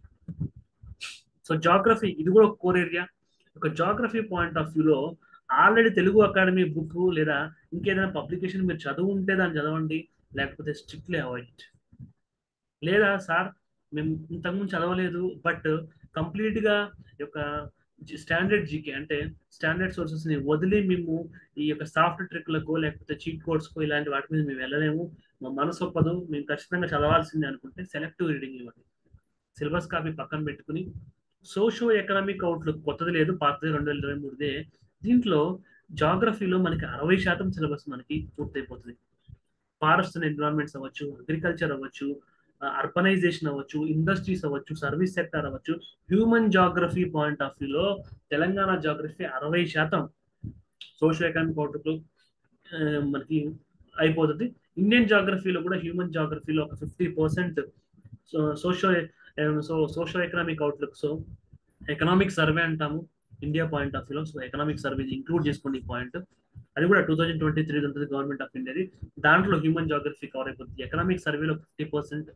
సో జాగ్రఫీ ఇది కూడా ఒక కోర్ ఏరియా. ఒక జాగ్రఫీ పాయింట్ ఆఫ్ వ్యూలో ఆల్రెడీ తెలుగు అకాడమీ బుక్ లేదా ఇంకేదైనా పబ్లికేషన్ మీరు చదువు ఉంటే దాన్ని చదవండి, లేకపోతే స్ట్రిక్ట్లీ అవాయిడ్ ఇట్. లేదా సార్ మేము ఇంతకుముందు చదవలేదు బట్ కంప్లీట్గా యొక్క స్టాండర్డ్ జీకే అంటే స్టాండర్డ్ సోర్సెస్ని వదిలి మేము ఈ యొక్క సాఫ్ట్ ట్రిక్లకు లేకపోతే చీట్ కోడ్స్కు ఇలాంటి వాటి మీద మేము వెళ్ళలేము, మా మనసు ఒప్పదు, మేము ఖచ్చితంగా చదవాల్సిందే అనుకుంటే సెలెక్టివ్ రీడింగ్ ఇవ్వండి. సిలబస్ కాపీ పక్కన పెట్టుకుని సోషో ఎకనామిక్ అవుట్లుక్ కొత్తది లేదు, పాతది 2023దే. దీంట్లో జాగ్రఫీలో మనకి 60% సిలబస్ మనకి పూర్తయిపోతుంది. ఫారెస్ట్ అండ్ ఎన్విరాన్మెంట్స్ అవ్వచ్చు, అగ్రికల్చర్ అవ్వచ్చు, అర్బనైజేషన్ అవ్వచ్చు, ఇండస్ట్రీస్ అవ్వచ్చు, సర్వీస్ సెక్టర్ అవ్వచ్చు, హ్యూమన్ జాగ్రఫీ పాయింట్ ఆఫ్ వ్యూలో Telangana geography 60% social economic outlook మనకి అయిపోతుంది. ఇండియన్ జాగ్రఫీలో కూడా హ్యూమన్ జాగ్రఫీలో ఒక 50% social social economic outlook. So economic survey అంటాము ఇండియా పాయింట్ ఆఫ్ వ్యూలో. సో ఎకనామిక్ సర్వే ఇంక్లూడ్ చేసుకోండి ఈ పాయింట్. అది కూడా 2023 ఉంటుంది గవర్నమెంట్ ఆఫ్ ఇండియాది. దాంట్లో హ్యూమన్ జాగ్రఫీ కవర్ అయిపోతుంది. ఎకనామిక్ సర్వేలో 50%,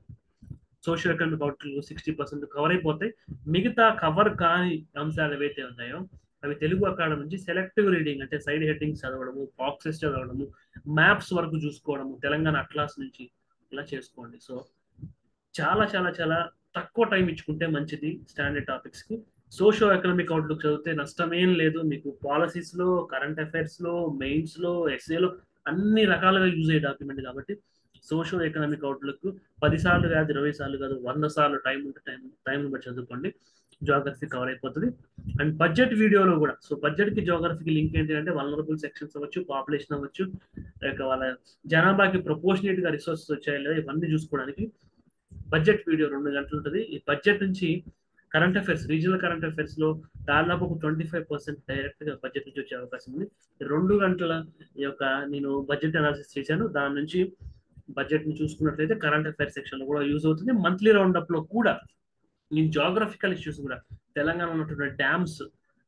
సోషల్ ఎకనామిక్ అవుట్లుక్ 60% కవర్ అయిపోతే మిగతా కవర్ కాని అంశాలు ఏవైతే ఉన్నాయో అవి తెలుగు అకాడమీ నుంచి సెలెక్టివ్ రీడింగ్ అంటే సైడ్ హెడ్డింగ్స్ చదవడము, బాక్సెస్ చదవడము, మ్యాప్స్ వరకు చూసుకోవడము, తెలంగాణ అట్లాస్ నుంచి ఇలా చేసుకోండి. సో చాలా చాలా చాలా తక్కువ టైం ఇచ్చుకుంటే మంచిది స్టాండర్డ్ టాపిక్స్ కి. సోషో ఎకనామిక్ అవుట్లుక్ చదివితే నష్టమేం లేదు. మీకు పాలసీస్ లో, కరెంట్ అఫైర్స్ లో, మెయిన్స్ లో, ఎస్ఏలో అన్ని రకాలుగా యూజ్ అయ్యే డాక్యుమెంట్ కాబట్టి సోషో ఎకనామిక్ అవుట్లుక్ 10 సార్లు కాదు, 20 సార్లు కాదు, 100 సార్లు టైం ఉంటే టైం బట్టి చదువుకోండి. జాగ్రఫీ కవర్ అయిపోతుంది. అండ్ బడ్జెట్ వీడియోలో కూడా, సో బడ్జెట్ కి జాగ్రఫీకి లింక్ ఏంటి అంటే వల్నరబుల్ సెక్షన్స్ అవ్వచ్చు, పాపులేషన్ అవ్వచ్చు, లేక వాళ్ళ జనాభాకి ప్రపోర్షనేట్ గా రిసోర్సెస్ వచ్చాయి లేదా ఇవన్నీ చూసుకోవడానికి బడ్జెట్ వీడియో 2 గంటలు ఉంటుంది. ఈ బడ్జెట్ నుంచి current affairs, regional current affairs లో దాదాపు ఒక 25% డైరెక్ట్ గా బడ్జెట్ నుంచి వచ్చే అవకాశం ఉంది. 2 గంటల యొక్క నేను బడ్జెట్ అనాలిసిస్ చేశాను. దాని నుంచి బడ్జెట్ ని చూసుకున్నట్లయితే కరెంట్ అఫైర్స్ సెక్షన్ లో కూడా యూజ్ అవుతుంది. మంత్లీ రౌండ్ అప్ లో కూడా నేను జాగ్రఫికల్ ఇష్యూస్ కూడా తెలంగాణ ఉన్నటువంటి డ్యామ్స్,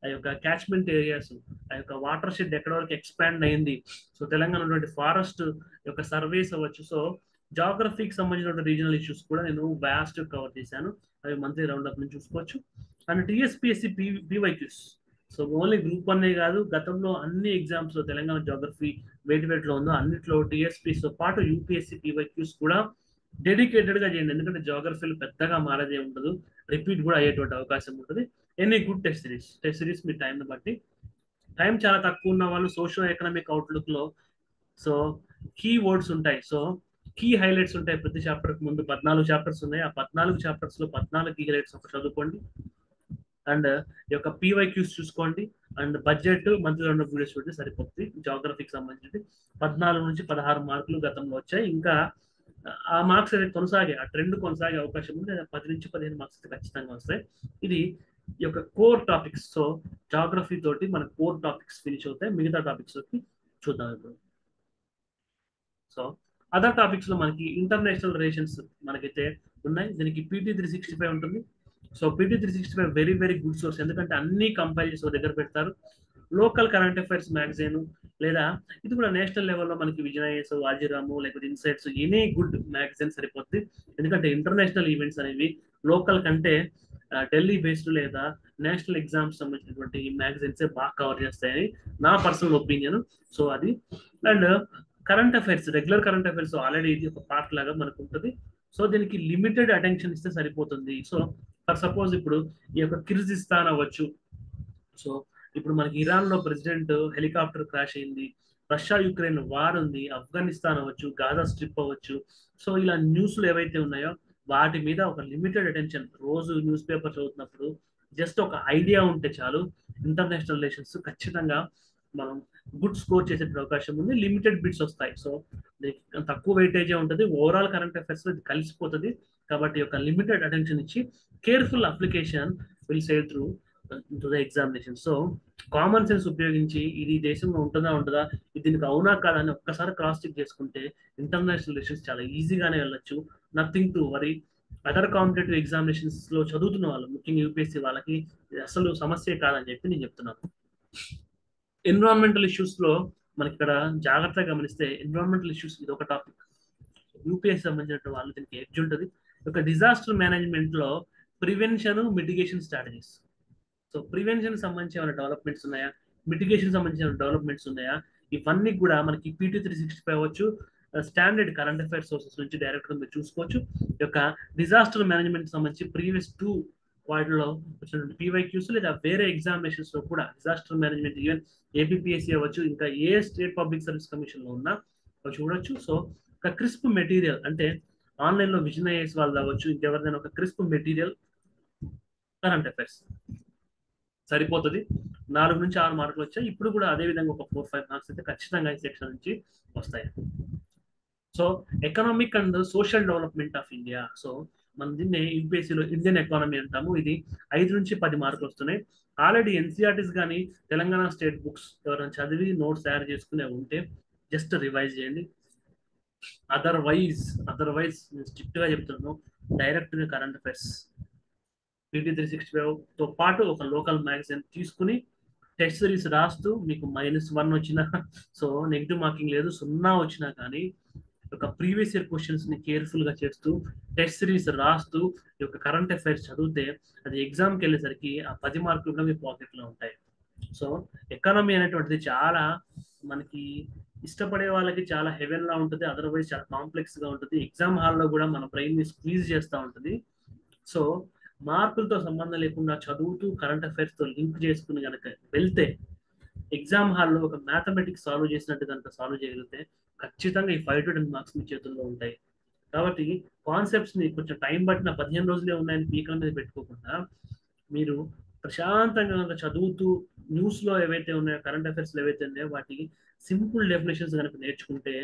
ఆ యొక్క క్యాచ్మెంట్ ఏరియాస్, ఆ యొక్క వాటర్ షెడ్ ఎక్కడ వరకు ఎక్స్పాండ్ అయింది, సో తెలంగాణ ఉన్నటువంటి ఫారెస్ట్ యొక్క సర్వేస్ అవ్వచ్చు. సో జాగ్రఫీకి సంబంధించిన రీజనల్ ఇష్యూస్ కూడా నేను వ్యాస్ట్ కవర్ చేశాను. అవి మంత్లీ రౌండ్ అప్ నుంచి చూసుకోవచ్చు. And TSPSC PYQs, so only group 1 కాదు, గతంలో అన్ని ఎగ్జామ్స్ లో తెలంగాణ జాగ్రఫీ వెయిట్ లో ఉందో అన్నిట్లో టీఎస్పీతో పాటు యూపీఎస్సీ పీవైక్యూస్ కూడా డెడికేటెడ్ గా చేయండి. ఎందుకంటే జాగ్రఫీలు పెద్దగా మారదే ఉండదు, రిపీట్ కూడా అయ్యేటువంటి అవకాశం ఉంటుంది. ఎనీ గుడ్ టెస్ట్ సిరీస్ మీ టైం బట్టి. టైం చాలా తక్కువ ఉన్న వాళ్ళు సోషో ఎకనామిక్ అవుట్లుక్ లో సో కీ వర్డ్స్ ఉంటాయి, సో కీ హైలైట్స్ ఉంటాయి. ప్రతి చాప్టర్ ముందు 14 చాప్టర్స్ ఉన్నాయి. ఆ 14 చాప్టర్స్ లో 14 కీ హైలైట్స్ ఒక చదువుకోండి. అండ్ ఈ యొక్క పీవైక్యూస్ చూసుకోండి. And budget monthly round of videos చూడండి, సరిపోతుంది. జాగ్రఫీకి సంబంధించి 14 నుంచి 16 మార్కులు గతంలో వచ్చాయి. ఇంకా ఆ మార్క్స్ అనేది కొనసాగే, ఆ ట్రెండ్ కొనసాగే అవకాశం ఉంది. 10 నుంచి 15 మార్క్స్ అయితే ఖచ్చితంగా వస్తాయి. ఇది ఈ యొక్క కోర్ టాపిక్స్. సో జాగ్రఫీ తోటి మన కోర్ టాపిక్స్ ఫినిష్ అవుతాయి. మిగతా టాపిక్స్ లోకి చూద్దాం ఇప్పుడు. సో అదర్ టాపిక్స్ లో మనకి ఇంటర్నేషనల్ రిలేషన్స్ మనకైతే ఉన్నాయి. దీనికి పీటీ 365 ఉంటుంది. So PT 365 very very good source, ఎందుకంటే అన్ని కంపైల్ చేసి దగ్గర పెడతారు. లోకల్ కరెంట్ అఫైర్స్ మ్యాగజైన్ లేదా ఇది కూడా నేషనల్ లెవెల్లో మనకి విజయస్, వాజిరాము, లేకపోతే ఇన్సైట్స్, ఎనీ గుడ్ మ్యాగజైన్ సరిపోతుంది. ఎందుకంటే ఇంటర్నేషనల్ ఈవెంట్స్ అనేవి లోకల్ కంటే ఢిల్లీ బేస్డ్ లేదా నేషనల్ ఎగ్జామ్స్ సంబంధించినటువంటి మ్యాగజైన్స్ బాగా కవర్ చేస్తాయని నా పర్సనల్ ఒపీనియన్. సో అది. And current affairs, regular current affairs already ఇది ఒక పార్ట్ లాగా మనకు ఉంటుంది. సో దీనికి లిమిటెడ్ అటెన్షన్ ఇస్తే సరిపోతుంది. సో ఫర్ సపోజ్ ఇప్పుడు ఈ యొక్క కిర్గిజిస్తాన్ అవ్వచ్చు, సో ఇప్పుడు మనకి ఇరాన్ లో ప్రెసిడెంట్ హెలికాప్టర్ క్రాష్ అయింది, రష్యా యుక్రెయిన్ వార్ ఉంది, ఆఫ్ఘనిస్తాన్ అవ్వచ్చు, గాజా స్ట్రిప్ అవ్వచ్చు. సో ఇలా న్యూస్లు ఏవైతే ఉన్నాయో వాటి మీద ఒక లిమిటెడ్ అటెన్షన్, రోజు న్యూస్ పేపర్ చదువుతున్నప్పుడు జస్ట్ ఒక ఐడియా ఉంటే చాలు. ఇంటర్నేషనల్ రిలేషన్స్ ఖచ్చితంగా మనం గుడ్ స్కోర్ చేసే అవకాశం ఉంది. లిమిటెడ్ బిట్స్ వస్తాయి. సో తక్కువ వెయిటేజే ఉంటుంది. ఓవరాల్ కరెంట్ అఫైర్స్ లో ఇది కలిసిపోతుంది. కాబట్టి ఒక లిమిటెడ్ అటెన్షన్ ఇచ్చి careful application will save through to the examination. So common sense ఉపయోగించి ఇది దేశంలో ఉంటుందా, ఇది దీనికి అవునా కాదా అని ఒక్కసారి క్రాస్ చెక్ చేసుకుంటే ఇంటర్నేషనల్ రిలేషన్స్ చాలా ఈజీగానే వెళ్ళొచ్చు. Nothing to worry. Other competitive examinations లో చదువుతున్న వాళ్ళు, ముఖ్యంగా యూపీఎస్సీ వాళ్ళకి అసలు సమస్య కాదని చెప్పి నేను చెప్తున్నాను. ఎన్విరాన్మెంటల్ ఇష్యూస్ లో మనకి ఇక్కడ జాగ్రత్తగా గమనిస్తే ఎన్విరాన్మెంటల్ ఇష్యూస్ ఇది ఒక టాపిక్. యూపీఎస్సీ సంబంధించిన వాళ్ళు దీనికి ఎడ్జ్ ఉంటుంది. ఒక డిజాస్టర్ మేనేజ్మెంట్ లో prevention, mitigation strategies. So prevention సంబంధించిన డెవలప్మెంట్స్ ఉన్నాయా, మిటిగేషన్ సంబంధించిన డెవలప్మెంట్స్ ఉన్నాయా, ఇవన్నీ కూడా మనకి పీటీ 365 అవ్వచ్చు, స్టాండర్డ్ కరెంట్ అఫైర్స్ సోర్సెస్ నుంచి డైరెక్ట్ గా మీరు చూసుకోవచ్చు. ఈ యొక్క డిజాస్టర్ మేనేజ్మెంట్ సంబంధించి ప్రీవియస్ 2 వాటిలో వచ్చినటువంటి పీవైక్యూస్ లేదా వేరే ఎగ్జామినేషన్స్ లో కూడా డిజాస్టర్ మేనేజ్మెంట్, ఈవెన్ ఏపీపీఎస్సీ అవ్వచ్చు, ఇంకా ఏ స్టేట్ పబ్లిక్ సర్వీస్ కమిషన్ లో ఉన్నా అవి చూడొచ్చు. సో ఒక క్రిస్ప్ మెటీరియల్ అంటే ఆన్లైన్ లో విజన్ ఐఏఎస్ వాళ్ళు అవ్వచ్చు, ఇంకెవరిదైనా ఒక క్రిస్ప్ మెటీరియల్ కరెంట్ అఫైర్స్ సరిపోతుంది. 4 నుంచి 6 మార్కులు వచ్చాయి. ఇప్పుడు కూడా అదే విధంగా ఒక 4-5 మార్క్స్ అయితే ఖచ్చితంగా ఈ సెక్షన్ నుంచి వస్తాయి. So economic and social development of India. So మనం దీన్ని యూపీఎస్సీలో ఇండియన్ ఎకానమీ అంటాము. ఇది 5 నుంచి 10 మార్కులు వస్తున్నాయి. ఆల్రెడీ ఎన్సీఆర్టీస్ కానీ తెలంగాణ స్టేట్ బుక్స్ ఎవరైనా చదివి నోట్స్ తయారు చేసుకునే ఉంటే జస్ట్ రివైజ్ చేయండి. అదర్వైజ్ నేను స్ట్రిక్ట్ గా చెప్తున్నాను, డైరెక్ట్ గా కరెంట్ అఫైర్స్ పీటీ 365 తో పాటు ఒక లోకల్ మ్యాగజైన్ తీసుకుని టెస్ట్ సిరీస్ రాస్తూ మీకు -1 వచ్చినా సో నెగిటివ్ మార్కింగ్ లేదు, 0 వచ్చినా కానీ ఒక ప్రీవియస్ ఇయర్ క్వశ్చన్స్ ని కేర్ఫుల్ గా చేస్తూ టెస్ట్ సిరీస్ రాస్తూ ఈ యొక్క కరెంట్ అఫైర్స్ చదివితే అది ఎగ్జామ్కి వెళ్ళేసరికి ఆ 10 మార్కులు కూడా మీ పాకెట్ లో ఉంటాయి. సో ఎకానమీ అనేటువంటిది చాలా మనకి ఇష్టపడే వాళ్ళకి చాలా హెవెన్ లా ఉంటుంది, అదర్వైజ్ చాలా కాంప్లెక్స్ గా ఉంటుంది. ఎగ్జామ్ హాల్లో కూడా మన బ్రెయిన్ ని స్క్వీజ్ చేస్తూ ఉంటుంది. సో మార్కులతో సంబంధం లేకుండా చదువుతూ కరెంట్ అఫైర్స్ తో లింక్ చేసుకుని కనుక వెళ్తే ఎగ్జామ్ హాల్లో ఒక మ్యాథమెటిక్స్ సాల్వ్ చేసినట్టు కనుక సాల్వ్ చేయగలిగితే ఖచ్చితంగా ఈ 5 to 10 మార్క్స్ మీ చేతుల్లో ఉంటాయి. కాబట్టి కాన్సెప్ట్స్ ని కొంచెం టైం పట్టిన 15 రోజులే ఉన్నాయని పీకల మీద పెట్టుకోకుండా మీరు ప్రశాంతంగా కనుక చదువుతూ న్యూస్ లో ఏవైతే ఉన్నాయో కరెంట్ అఫైర్స్ లో ఏవైతే ఉన్నాయో వాటి సింపుల్ డెఫినేషన్స్ కనుక నేర్చుకుంటే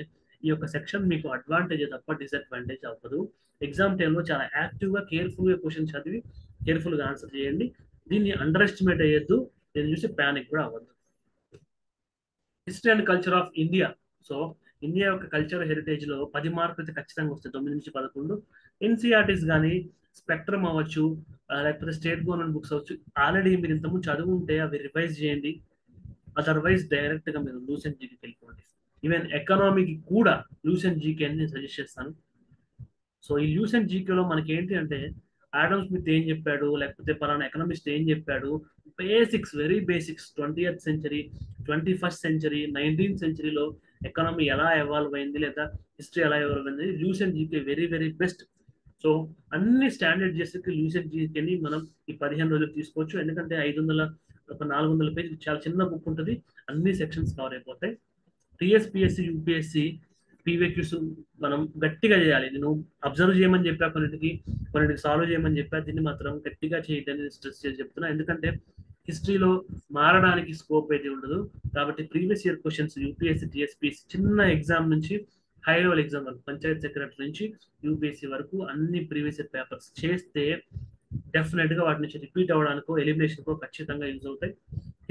ఈ యొక్క సెక్షన్ మీకు అడ్వాంటేజ్ తప్ప డిసడ్వాంటేజ్ అవ్వదు. ఎగ్జామ్ టైంలో చాలా యాక్టివ్ గా కేర్ఫుల్ గా క్వశ్చన్ చదివి కేర్ఫుల్ గా ఆన్సర్ చేయండి. దీన్ని అండర్ ఎస్టిమేట్ అయ్యొద్దు, దీన్ని చూసి ప్యానిక్ కూడా అవ్వద్దు. History and culture of India. So India యొక్క కల్చర్ హెరిటేజ్ లో 10 మార్కులు అయితే ఖచ్చితంగా వస్తాయి, 9 నుంచి 11. ఎన్సీఆర్టీస్ కానీ స్పెక్ట్రమ్ అవ్వచ్చు, లేకపోతే స్టేట్ గవర్నమెంట్ బుక్స్ అవ్వచ్చు, ఆల్రెడీ మీరు ఇంతకుముందు చదువు ఉంటే అవి రివైజ్ చేయండి. అదర్వైజ్ డైరెక్ట్ గా మీరు లూసెంట్ జీకి వెళ్ళిపోండి. ఈవెన్ ఎకనామీకి కూడా లూసెంట్ జీకే అని నేను సజెస్ట్ చేస్తాను. సో ఈ లూసెంట్ జీకేలో మనకి ఏంటి అంటే ఆడమ్ స్మిత్ ఏం చెప్పాడు, లేకపోతే పలానా ఎకనామిస్ట్ ఏం చెప్పాడు, basics, very basics, 20th century, 21st century, 19th సెంచరీలో ఎకనామీ ఎలా ఎవాల్వ్ అయింది లేదా హిస్టరీ ఎలా ఎవాల్వ్ అయింది, Lucent GK very very best. So అన్ని స్టాండర్డ్ చేసేకి లూసెంట్ జీకేని మనం ఈ 15 రోజులు తీసుకోవచ్చు. ఎందుకంటే 400 పేజీలు చాలా చిన్న బుక్ ఉంటుంది, అన్ని సెక్షన్స్ కవర్ అయిపోతాయి. టీఎస్పిఎస్సి యూపీఎస్సి పీవీక్యూస్ మనం గట్టిగా చేయాలి. నేను అబ్జర్వ్ చేయమని చెప్పా, కొన్నిటికి సాల్వ్ చేయమని చెప్పా, దీన్ని మాత్రం గట్టిగా చేయడానికి స్ట్రెస్ చేసి చెప్తున్నా. ఎందుకంటే హిస్టరీలో మారడానికి స్కోప్ అయితే ఉండదు. కాబట్టి previous year questions UPSC TSPSC చిన్న ఎగ్జామ్ నుంచి హై లెవెల్ ఎగ్జామ్ వరకు, పంచాయత్ సెక్రటరీ నుంచి యూపీఎస్సి వరకు అన్ని ప్రీవియస్ ఇయర్ పేపర్స్ చేస్తే డెఫినెట్ గా వాటి నుంచి రిపీట్ అవ్వడానికో ఎలిమినేషన్కో ఖచ్చితంగా యూజ్ అవుతాయి.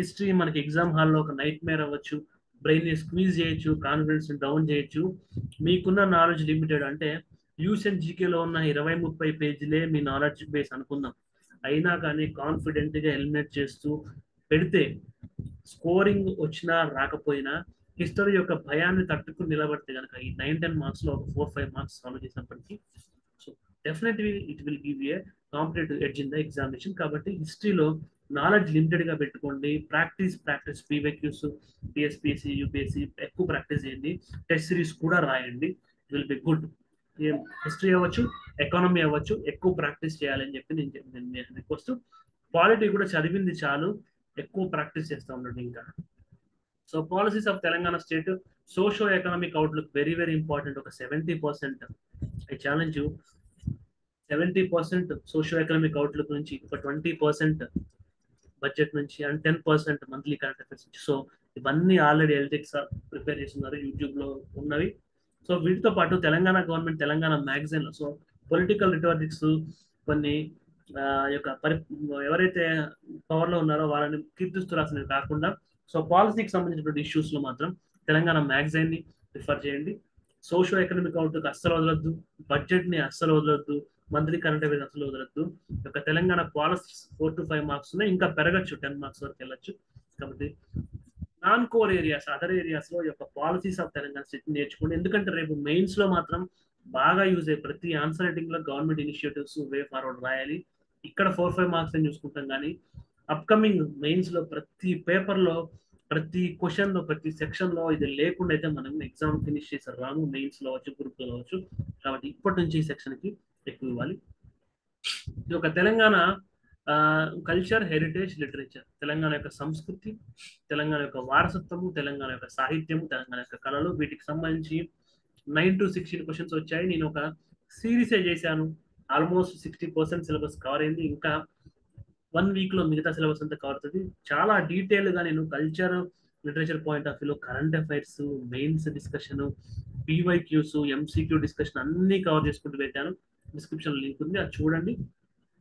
హిస్టరీ మనకి ఎగ్జామ్ హాల్లో ఒక నైట్ మేర్ అవ్వచ్చు, బ్రెయిన్ ని స్క్వీజ్ చేయొచ్చు, కాన్ఫిడెన్స్ డౌన్ చేయొచ్చు. మీకున్న నాలెడ్జ్ లిమిటెడ్ అంటే లూసెంట్ జీకేలో ఉన్న 20-30 పేజీలే మీ నాలెడ్జ్ బేస్ అనుకుందాం. అయినా కానీ కాన్ఫిడెంట్ గా ఎలిమినేట్ చేస్తూ పెడితే స్కోరింగ్ వచ్చినా రాకపోయినా హిస్టరీ యొక్క భయాన్ని తట్టుకుని నిలబడితే కనుక ఈ 9-10 మార్క్స్ లో ఒక 4-5 మార్క్స్ సాల్వ్ చేసినప్పటికీ so definitely it will give a competitive edge in the examination. కాబట్టి హిస్టరీలో నాలెడ్జ్ లిమిటెడ్ గా పెట్టుకోండి. ప్రాక్టీస్ పీవైక్యూస్, టీఎస్పీఎస్సి యూపీఎస్సి ఎక్కువ ప్రాక్టీస్ చేయండి. టెస్ట్ సిరీస్ కూడా రాయండి, it will be good. History అవ్వచ్చు, ఎకానమీ అవ్వచ్చు, ఎక్కువ ప్రాక్టీస్ చేయాలని చెప్పి నేను రిక్వెస్ట్. పాలిటీ కూడా చదివింది చాలు, ఎక్కువ ప్రాక్టీస్ చేస్తూ ఉండండి ఇంకా. So policies of Telangana state, socio economic outlook very very important. ఒక 70% I challenge you, 70% socio economic outlook నుంచి, ఒక 20% బడ్జెట్ నుంచి, అండ్ 10% మంత్లీ కరెంట్ అఫైర్స్ నుంచి. సో ఇవన్నీ ఆల్రెడీ ఎల్టెక్స్ ప్రిపేర్ చేస్తున్నారు, యూట్యూబ్ లో ఉన్నవి. సో వీటితో పాటు Telangana government Telangana magazine, so political rhetorics కొన్ని యొక్క ఎవరైతే పవర్ లో ఉన్నారో వాళ్ళని కీర్తిస్తూ రాసినవి కాకుండా సో పాలసీకి సంబంధించినటువంటి ఇష్యూస్ లో మాత్రం తెలంగాణ మ్యాగజైన్ ని రిఫర్ చేయండి. సోషో ఎకనామిక్ అవుట్లుక్ అస్సలు వదలొద్దు, బడ్జెట్ ని అస్సలు వదలొద్దు, మంత్లీ కరెంట్ అఫైర్స్ అసలు వదలొద్దు. యొక్క తెలంగాణ పాలసీస్ 4-5 మార్క్స్ ఉన్నాయి, ఇంకా పెరగచ్చు, 10 మార్క్స్ వరకు వెళ్ళొచ్చు. కాబట్టి non core areas, other areas లో యొక్క పాలసీస్ ఆఫ్ తెలంగాణ స్టేట్ నేర్చుకోండి. ఎందుకంటే రేపు మెయిన్స్ లో మాత్రం బాగా యూజ్ అయ్యే ప్రతి ఆన్సర్ రైటింగ్ లో గవర్నమెంట్ ఇనిషియేటివ్స్ వే ఫార్వర్డ్ రాయాలి. ఇక్కడ 4-5 మార్క్స్ అని చూసుకుంటాం, కానీ అప్కమింగ్ మెయిన్స్ లో ప్రతి పేపర్ లో, ప్రతి క్వశ్చన్ లో, ప్రతి సెక్షన్ లో ఇది లేకుండా అయితే మనం ఎగ్జామ్ ఫినిష్ చేసారు రాము, మెయిన్స్ లో అవచ్చు, గ్రూప్ లో అవచ్చు. కాబట్టి ఇప్పటి నుంచి ఈ సెక్షన్ కి ఎక్కువ ఇవ్వాలి. ఇది ఒక Telangana culture, heritage, literature, Telangana యొక్క సంస్కృతి, తెలంగాణ యొక్క వారసత్వము, తెలంగాణ యొక్క సాహిత్యము, తెలంగాణ యొక్క కళలు, వీటికి సంబంధించి 9 to 16 క్వశ్చన్స్ వచ్చాయి. నేను ఒక సిరీసే చేశాను, ఆల్మోస్ట్ 60% సిలబస్ కవర్ అయింది. ఇంకా 1 వీక్లో మిగతా సిలబస్ అంతా కవర్ అవుతుంది. చాలా డీటెయిల్గా నేను కల్చర్ లిటరేచర్ పాయింట్ ఆఫ్ వ్యూలో current affairs, mains discussion, PYQs, MCQ discussion అన్ని కవర్ చేసుకుంటూ పెట్టాను. డిస్క్రిప్షన్ లింక్ ఉంది, అది చూడండి.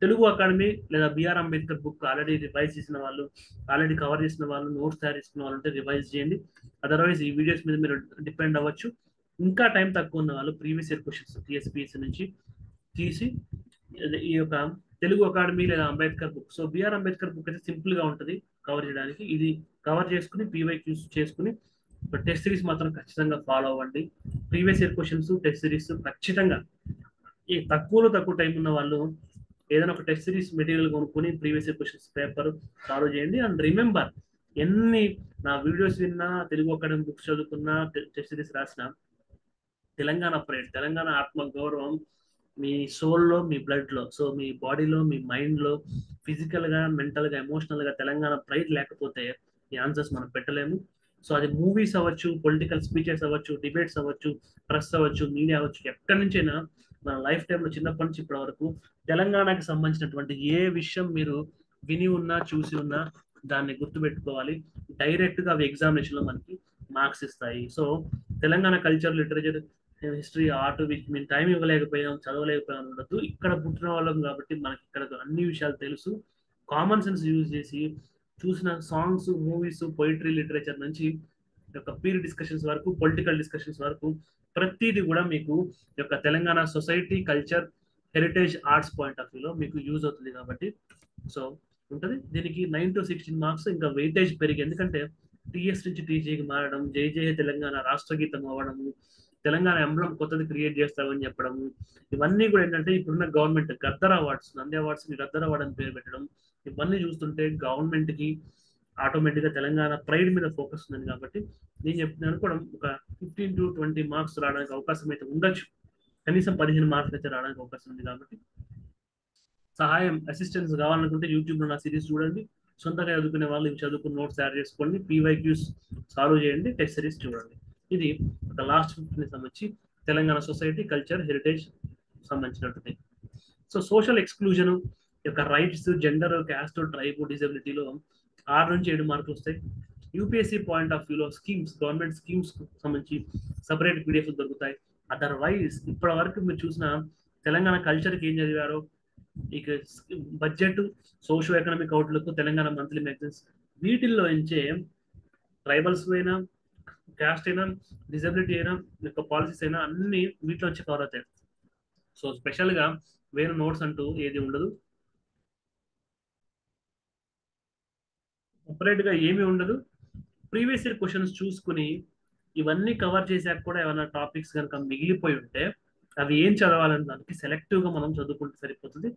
తెలుగు అకాడమీ లేదా BR Ambedkar book already revise చేసిన వాళ్ళు, ఆల్రెడీ కవర్ చేసిన వాళ్ళు, నోట్స్ తయారు చేసుకున్న వాళ్ళు ఉంటే రివైజ్ చేయండి. అదర్వైజ్ ఈ వీడియోస్ మీద మీరు డిపెండ్ అవ్వచ్చు. ఇంకా టైం తక్కువ ఉన్న వాళ్ళు ప్రీవియస్ ఇయర్ క్వశ్చన్స్ టీఎస్పీఎస్సీ నుంచి తీసి ఈ యొక్క తెలుగు అకాడమీ లేదా Ambedkar book, so BR Ambedkar book అయితే సింపుల్ గా ఉంటుంది కవర్ చేయడానికి. ఇది కవర్ చేసుకుని పీవైక్యూస్ చేసుకుని టెస్ట్ సిరీస్ మాత్రం ఖచ్చితంగా ఫాలో అవ్వండి. Previous year questions, test series ఖచ్చితంగా. ఈ తక్కువ టైం ఉన్న వాళ్ళు ఏదైనా ఒక టెస్ట్ సిరీస్ మెటీరియల్ కొనుక్కొని previous year questions paper solve చేయండి. అండ్ రిమెంబర్, ఎన్ని నా వీడియోస్ విన్నా, తెలుగు అకాడమీ బుక్స్ చదువుకున్నా, టెస్ట్ సిరీస్ రాసిన, తెలంగాణ ప్రైడ్, తెలంగాణ ఆత్మ గౌరవం మీ సోల్లో, మీ బ్లడ్లో, సో మీ బాడీలో, మీ మైండ్లో, ఫిజికల్గా, మెంటల్గా, ఎమోషనల్గా తెలంగాణ ప్రైడ్ లేకపోతే ఈ ఆన్సర్స్ మనం పెట్టలేము. సో అది మూవీస్ అవ్వచ్చు, పొలిటికల్ స్పీచెస్ అవ్వచ్చు, డిబేట్స్ అవ్వచ్చు, ప్రెస్ అవ్వచ్చు, మీడియా అవ్వచ్చు, ఎక్కడి నుంచైనా మన లైఫ్ టైంలో చిన్నప్పటి నుంచి ఇప్పటి వరకు తెలంగాణకి సంబంధించినటువంటి ఏ విషయం మీరు విని ఉన్నా, చూసి ఉన్నా దాన్ని గుర్తుపెట్టుకోవాలి. డైరెక్ట్గా అవి ఎగ్జామినేషన్లో మనకి మార్క్స్ ఇస్తాయి. So Telangana culture, literature, history, art వీటికి మేము టైం ఇవ్వలేకపోయాం, చదవలేకపోయాం ఉండదు. ఇక్కడ పుట్టిన వాళ్ళం కాబట్టి మనకి ఇక్కడ అన్ని విషయాలు తెలుసు. కామన్ సెన్స్ యూజ్ చేసి చూసిన సాంగ్స్, మూవీస్, పొయిటరీ, లిటరేచర్ నుంచి యొక్క పీర్ డిస్కషన్స్ వరకు, పొలిటికల్ డిస్కషన్స్ వరకు ప్రతిదీ కూడా మీకు యొక్క Telangana society, culture, heritage, arts point of వ్యూలో మీకు యూజ్ అవుతుంది. కాబట్టి సో ఉంటుంది. దీనికి 9 to 16 మార్క్స్ ఇంకా వెయిటేజ్ పెరిగి, ఎందుకంటే టీఎస్ నుంచి టీజీకి మారడం, జై జయ తెలంగాణ రాష్ట్ర గీతం అవ్వడము, తెలంగాణ ఎంబ్లం కొత్తది క్రియేట్ చేస్తామని చెప్పడము, ఇవన్నీ కూడా ఏంటంటే ఇప్పుడున్న government Gaddar awards, Nandi awards ని గద్దర్ అవార్డ్ అని పేరు పెట్టడం, ఇవన్నీ చూస్తుంటే గవర్నమెంట్ కి ఆటోమేటిక్ గా తెలంగాణ ప్రైడ్ మీద ఫోకస్ ఉంది. కాబట్టి నేను చెప్తున్నాను కూడా ఒక 15 to 20 మార్క్స్ రావడానికి అవకాశం అయితే ఉండొచ్చు. కనీసం 15 మార్క్స్ అయితే రావడానికి అవకాశం ఉంది. కాబట్టి సహాయం, అసిస్టెన్స్ కావాలనుకుంటే యూట్యూబ్ లో నా సిరీస్ చూడండి. సొంతంగా చదువుకునే వాళ్ళు ఇవి చదువుకుని నోట్స్ తయారు చేసుకోండి, పీవైక్యూస్ సాల్వ్ చేయండి, టెస్ట్ సిరీస్ చూడండి. ఇది ఒక లాస్ట్ 15 సంబంధించి తెలంగాణ సొసైటీ, కల్చర్, హెరిటేజ్ సంబంధించినటువంటి. సో సోషల్ ఎక్స్క్లూజన్ యొక్క రైట్స్, జెండర్, క్యాస్ట్, ట్రైబ్, డిజబిలిటీలో 6 నుంచి 7 మార్కులు వస్తాయి. యూపీఎస్సీ పాయింట్ ఆఫ్ వ్యూలో స్కీమ్స్, గవర్నమెంట్ స్కీమ్స్ సంబంధించి సపరేట్ పీడిఎఫ్ దొరుకుతాయి. అదర్వైజ్ ఇప్పటి వరకు మీరు చూసిన తెలంగాణ కల్చర్కి ఏం చదివారో, ఇక budget, socio economic outlook, Telangana monthly magazines, వీటిల్లో నుంచే ట్రైబల్స్ అయినా, క్యాస్ట్ అయినా, డిజబిలిటీ అయినా, యొక్క పాలసీస్ అయినా అన్ని వీటిలో నుంచి కవర్ అవుతాయి. సో స్పెషల్గా వేరే నోట్స్ అంటూ ఏది ఉండదు, సపరేట్గా ఏమీ ఉండదు. ప్రీవియస్ ఇయర్ క్వశ్చన్స్ చూసుకుని ఇవన్నీ కవర్ చేశాక కూడా ఏమైనా టాపిక్స్ కనుక మిగిలిపోయి ఉంటే అవి ఏం చదవాలని దానికి సెలెక్టివ్గా మనం చదువుకుంటే సరిపోతుంది.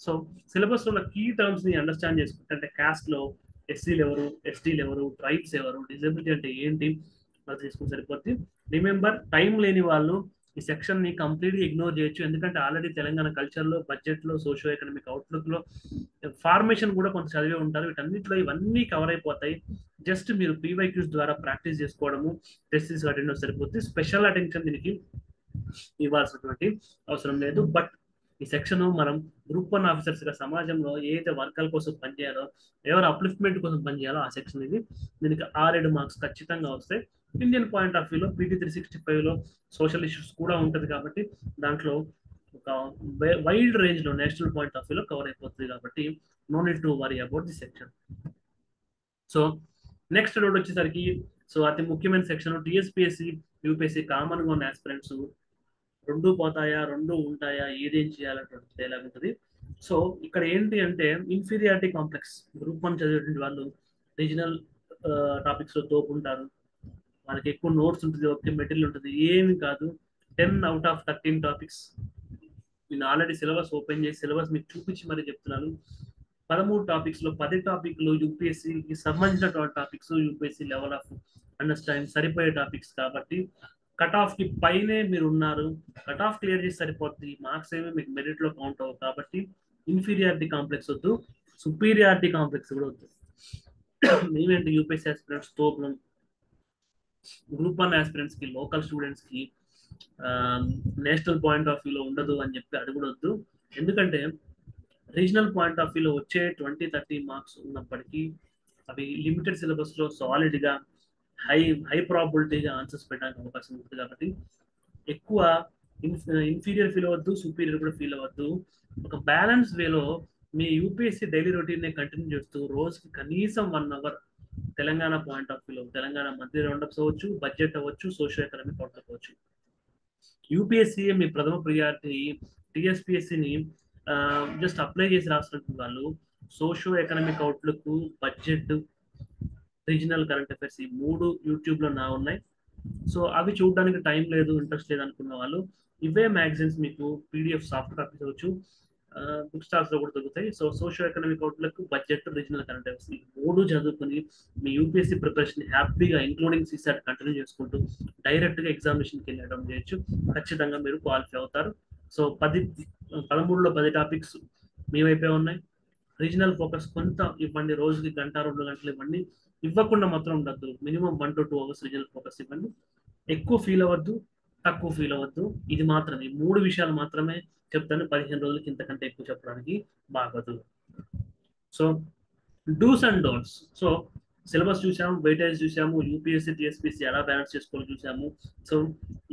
సో సిలబస్లో ఉన్న కీ టర్మ్స్ని అండర్స్టాండ్ చేసుకుంటే, అంటే క్యాస్ట్లో ఎస్సీలు ఎవరు, ఎస్టీలు ఎవరు, ట్రైబ్స్ ఎవరు, డిజబిలిటీ అంటే ఏంటి, అది తీసుకుని సరిపోద్ది. రిమెంబర్, టైం లేని వాళ్ళు ఈ సెక్షన్ని కంప్లీట్గా ఇగ్నోర్ చేయొచ్చు. ఎందుకంటే ఆల్రెడీ తెలంగాణ కల్చర్లో, బడ్జెట్లో, సోషో ఎకనామిక్ అవుట్లుక్లో, ఫార్మేషన్ కూడా కొంత చదివే ఉంటారు. వీటన్నిటిలో ఇవన్నీ కవర్ అయిపోతాయి. జస్ట్ మీరు పీవైక్యూస్ ద్వారా ప్రాక్టీస్ చేసుకోవడము, టెస్ట్ అటెండ్ సరిపోతుంది. స్పెషల్ అటెన్షన్ దీనికి ఇవ్వాల్సినటువంటి అవసరం లేదు. బట్ ఈ సెక్షన్ మనం గ్రూప్ 1 ఆఫీసర్స్ గా సమాజంలో ఏదైతే వర్గాల కోసం పనిచేయాలో, ఎవరు అప్లిఫ్ట్మెంట్ కోసం పనిచేయాలో ఆ సెక్షన్ ఇది. దీనికి 6-7 మార్క్స్ ఖచ్చితంగా వస్తాయి. ఇండియన్ పాయింట్ ఆఫ్ వ్యూలో పీటీ 365లో సోషల్ ఇష్యూస్ కూడా ఉంటుంది. కాబట్టి దాంట్లో ఒక వైడ్ రేంజ్ లో నేషనల్ పాయింట్ ఆఫ్ వ్యూలో కవర్ అయిపోతుంది. కాబట్టి no need to worry about the section. So next doubt వచ్చేసరికి, సో అతి ముఖ్యమైన సెక్షన్ టీఎస్పీఎస్సీ, యూపీఎస్సీ కామన్ గా ఉన్న ఆస్పిరెంట్స్ రెండు పోతాయా, రెండు ఉంటాయా, ఏదేం చేయాలనేటువంటి డైలాగ్ ఉంటుంది. సో ఇక్కడ ఏంటి అంటే ఇన్ఫీరియారిటీ కాంప్లెక్స్. గ్రూప్ 1 చదివేటువంటి వాళ్ళు రీజనల్ టాపిక్స్ లో తోపు ఉంటారు, వాళ్ళకి ఎక్కువ నోట్స్ ఉంటుంది, ఒకే మెటీరియల్ ఉంటుంది. ఏమి కాదు, 10 out of 13 టాపిక్స్. నేను ఆల్రెడీ సిలబస్ ఓపెన్ చేసి సిలబస్ మీకు చూపించి మరీ చెప్తున్నాను. 13 టాపిక్స్ లో 10 టాపిక్లు యూపీఎస్సీకి సంబంధించిన topics, UPSC level of understanding సరిపోయే టాపిక్స్. కాబట్టి కట్ ఆఫ్ కి పైనే మీరు ఉన్నారు, కట్ ఆఫ్ క్లియర్ చేసి సరిపోతుంది, మార్క్స్ ఏమి మీకు మెరిట్ లో కౌంట్ అవ్వవు. కాబట్టి ఇన్ఫీరియారిటీ కాంప్లెక్స్ వద్దు, సుపీరియారిటీ కాంప్లెక్స్ కూడా వద్దు. మేమేంటి యూపీఎస్సీ ఆస్పిరెంట్స్ తోపులం, గ్రూప్ 1 ఆస్పిరెంట్స్ కి, లోకల్ స్టూడెంట్స్ కి నేషనల్ పాయింట్ ఆఫ్ వ్యూలో ఉండదు అని చెప్పి అడగడొద్దు. ఎందుకంటే రీజనల్ పాయింట్ ఆఫ్ వ్యూలో వచ్చే 20-30 మార్క్స్ ఉన్నప్పటికీ అవి లిమిటెడ్ సిలబస్లో సాలిడ్గా హై హై ప్రాబిలిటీగా ఆన్సర్స్ పెట్టడానికి అవకాశం ఉంటుంది కాబట్టి ఎక్కువ ఇన్ఫీరియర్ ఫీల్ అవ్వద్దు, సుపీరియర్ కూడా ఫీల్ అవ్వద్దు. ఒక బ్యాలెన్స్ వేలో మీ యూపీఎస్సీ డైలీ రొటీన్ కంటిన్యూ చేస్తూ రోజుకి కనీసం 1 అవర్ తెలంగాణ పాయింట్ ఆఫ్ వ్యూలో తెలంగాణ మంత్లీ రౌండప్స్ అవ్వచ్చు, బడ్జెట్ అవ్వచ్చు, సోషల్ ఎకనామిక్ అవుట్లుక్ అవ్వచ్చు. యూపీఎస్సీ మీ ప్రథమ ప్రియారిటీ. టీఎస్పీఎస్సీని జస్ట్ అప్లై చేసి రాస్తున్న వాళ్ళు socio economic outlook, budget, regional current affairs ఈ 3 యూట్యూబ్లో ఉన్నాయి. సో అవి చూడడానికి టైం లేదు, ఇంట్రెస్ట్ లేదు అనుకున్న వాళ్ళు ఇవే మ్యాగజైన్స్ మీకు పీడిఎఫ్ సాఫ్ట్ కాపీస్ అవ్వచ్చు, బుక్ స్టాల్స్ లో కూడా దొరుకుతాయి. So social economic outlook, budget, regional current affairs ఈ 3 చదువుకుని మీ యూపీఎస్సీ ప్రిపరేషన్ హ్యాపీగా ఇంక్లూడింగ్ సిసాట్ కంటిన్యూ చేసుకుంటూ డైరెక్ట్ గా ఎగ్జామినేషన్కి వెళ్ళడం చేయొచ్చు. ఖచ్చితంగా మీరు క్వాలిఫై అవుతారు. సో 13లో 10 టాపిక్స్ మీ వైపే ఉన్నాయి. రీజనల్ ఫోకస్ కొంత ఇవ్వండి, రోజుకి 1-2 గంటలు ఇవ్వండి. ఇవ్వకుండా మాత్రం ఉండద్దు, minimum 1 to 2 hours regional focus ఇవ్వండి. ఎక్కువ ఫీల్ అవ్వద్దు, తక్కువ ఫీల్ అవ్వద్దు. ఇది మాత్రమే 3 విషయాలు మాత్రమే చెప్తాను. 15 రోజులకి ఇంతకంటే ఎక్కువ చెప్పడానికి బాగోదు. So dos and don'ts. So syllabus చూసాము, వెయిటేజ్ చూసాము, యూపీఎస్సీ టీఎస్పీసీ ఎలా బ్యాలెన్స్ చేసుకోవాలో చూసాము. సో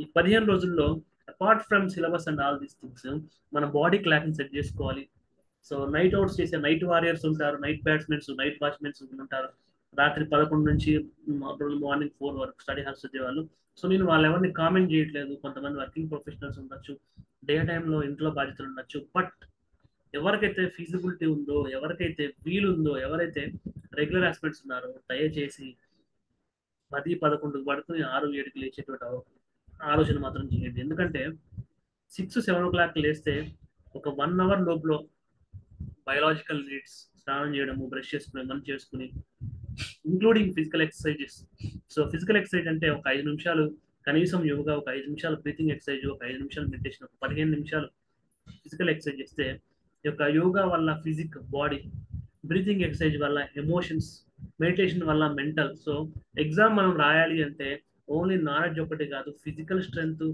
ఈ 15 రోజుల్లో apart from syllabus and all these things మన బాడీ క్లాక్ని సెట్ చేసుకోవాలి. సో నైట్ అవుట్స్ చేసే నైట్ వారియర్స్ ఉంటారు, నైట్ బ్యాట్స్మెన్స్, నైట్ వాచ్మెన్స్ ఉంటారు. రాత్రి 11 నుంచి మార్నింగ్ 4 వరకు స్టడీ హాల్స్ వచ్చేవాళ్ళు. సో నేను వాళ్ళు ఎవరిని కామెంట్ చేయట్లేదు. కొంతమంది వర్కింగ్ ప్రొఫెషనల్స్ ఉండొచ్చు, డే టైంలో ఇంట్లో బాధ్యతలు ఉండొచ్చు. బట్ ఎవరికైతే ఫీజిబిలిటీ ఉందో, ఎవరికైతే వీలుందో, ఎవరైతే రెగ్యులర్ ఆస్పెక్ట్స్ ఉన్నారో దయచేసి 10-11 పడుకుని 6-7కి లేచేటువంటి ఆలోచన మాత్రం చేయండి. ఎందుకంటే 6-7 o'clock లేస్తే ఒక 1 hour లోపల బయోలాజికల్ నీడ్స్, స్నానం చేయడము, బ్రష్ చేసుకుని, మంచి చేసుకుని, including physical exercises. So physical exercise అంటే ఒక 5 నిమిషాలు కనీసం యోగా, ఒక 5 నిమిషాలు బ్రీతింగ్ ఎక్సర్సైజ్, ఒక 5 నిమిషాలు మెడిటేషన్, ఒక 15 నిమిషాలు ఫిజికల్ ఎక్సర్సైజ్ చేస్తే ఈ యొక్క యోగా వల్ల ఫిజిక్ బాడీ, బ్రీతింగ్ ఎక్సర్సైజ్ వల్ల ఎమోషన్స్, మెడిటేషన్ వల్ల మెంటల్. సో ఎగ్జామ్ మనం రాయాలి అంటే ఓన్లీ నాలెడ్జ్ ఒకటి కాదు, ఫిజికల్ స్ట్రెంగ్త్,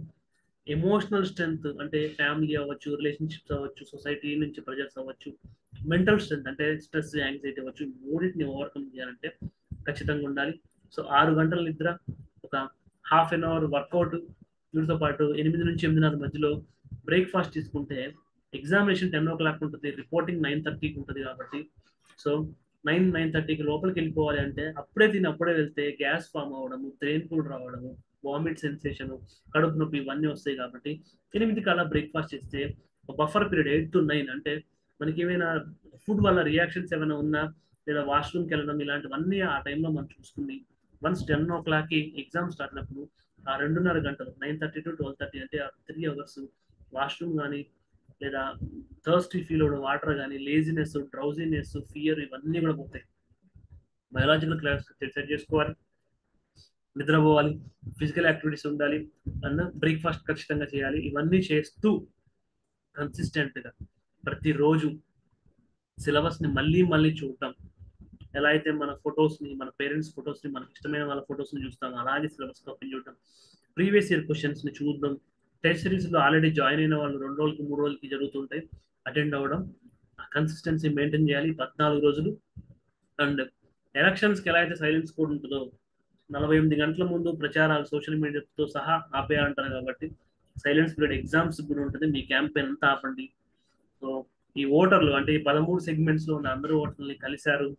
ఎమోషనల్ స్ట్రెంగ్త్ అంటే ఫ్యామిలీ అవ్వచ్చు, రిలేషన్షిప్స్ అవ్వచ్చు, సొసైటీ నుంచి ప్రజెక్ట్స్ అవ్వచ్చు, మెంటల్ స్ట్రెంగ్త్ అంటే స్ట్రెస్, యాంగ్జైటీ అవ్వచ్చు. మూడింటిని ఓవర్కమ్ చేయాలంటే ఖచ్చితంగా ఉండాలి. సో 6 గంటల నిద్ర, ఒక హాఫ్ అన్ అవర్ వర్కౌట్, వీటితో పాటు 8 నుంచి 8:30 మధ్యలో బ్రేక్ఫాస్ట్ తీసుకుంటే ఎగ్జామినేషన్ 10 o'clock ఉంటుంది, రిపోర్టింగ్ 9:30కి ఉంటుంది. కాబట్టి సో 9-9:30కి లోపలికి వెళ్ళిపోవాలి అంటే అప్పుడే తిని అప్పుడే వెళ్తే గ్యాస్ ఫామ్ అవ్వడము, బ్రెయిన్ ఫుడ్ రావడము, వామిట్ సెన్సేషన్, కడుపు నొప్పి ఇవన్నీ వస్తాయి. కాబట్టి 8కి అలా బ్రేక్ఫాస్ట్ చేస్తే బఫర్ పీరియడ్ 8 to 9 అంటే మనకి ఏమైనా ఫుడ్ వల్ల రియాక్షన్స్ ఏమైనా ఉన్నా, లేదా వాష్రూమ్కి వెళ్ళడం ఇలాంటివన్నీ ఆ టైంలో మనం చూసుకుని వన్స్ 10 o'clockకి ఎగ్జామ్ స్టార్ట్ అయినప్పుడు ఆ 2.5 గంటలు 9:30 to 12:30 అంటే ఆ 3 hours వాష్రూమ్ కానీ, లేదా థర్స్టీ ఫీల్ అవ్వడం, వాటర్ కానీ, లేజినెస్, డ్రౌజినెస్, ఫియర్ ఇవన్నీ కూడా పోతాయి. బయాలజికల్ క్లాస్ సెట్ చేసుకోవాలి, నిద్రపోవాలి, ఫిజికల్ యాక్టివిటీస్ ఉండాలి, అన్న బ్రేక్ఫాస్ట్ ఖచ్చితంగా చేయాలి. ఇవన్నీ చేస్తూ కన్సిస్టెంట్గా ప్రతిరోజు సిలబస్ని మళ్ళీ మళ్ళీ చూడటం. ఎలా అయితే మన ఫొటోస్ని, మన పేరెంట్స్ ఫొటోస్ని, మనకి ఇష్టమైన వాళ్ళ ఫొటోస్ని చూస్తాం, అలాగే సిలబస్ కాపీ చూడటం, ప్రీవియస్ ఇయర్ క్వశ్చన్స్ని చూడడం. టెస్ట్ సిరీస్లో ఆల్రెడీ జాయిన్ అయిన వాళ్ళు 2 రోజులకి 3 రోజులకి జరుగుతుంటాయి, అటెండ్ అవ్వడం. కన్సిస్టెన్సీ మెయింటైన్ చేయాలి 14 రోజులు. అండ్ ఎలక్షన్స్కి ఎలా అయితే సైలెన్స్ కోడ్ ఉంటుందో 48 గంటల ముందు ప్రచారాలు సోషల్ మీడియాతో సహా ఆపేయాలంటారు. కాబట్టి సైలెన్స్ పీరియడ్ ఎగ్జామ్స్ కూడా ఉంటుంది. మీ క్యాంపెయిన్ అంతా ఆపండి. సో ఈ ఓటర్లు అంటే ఈ 13 సెగ్మెంట్స్లో ఉన్న అందరూ ఓటర్లని కలిశారు,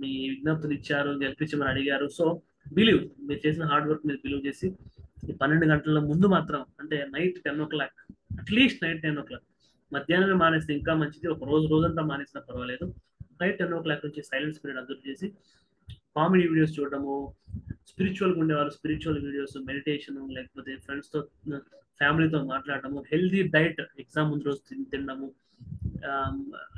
మీ విజ్ఞప్తులు ఇచ్చారు, గెలిపించమని అడిగారు. సో బిలీవ్, మీరు చేసిన హార్డ్ వర్క్ మీరు బిలీవ్ చేసి ఈ 12 గంటల ముందు మాత్రం, అంటే night 10 o'clock, at least night 10 o'clock, మధ్యాహ్నమే మానేస్తే ఇంకా మంచిది. ఒక రోజంతా మానేసినా పర్వాలేదు. నైట్ 10 o'clock నుంచి సైలెన్స్ పీరియడ్ అబ్జర్వ్ చేసి కామెడీ వీడియోస్ చూడడము, స్పిరిచువల్గా ఉండేవాళ్ళు స్పిరిచువల్ వీడియోస్, మెడిటేషన్, లేకపోతే ఫ్రెండ్స్తో, ఫ్యామిలీతో మాట్లాడటము, హెల్దీ డైట్ ఎగ్జామ్ ముందు రోజు తినడము,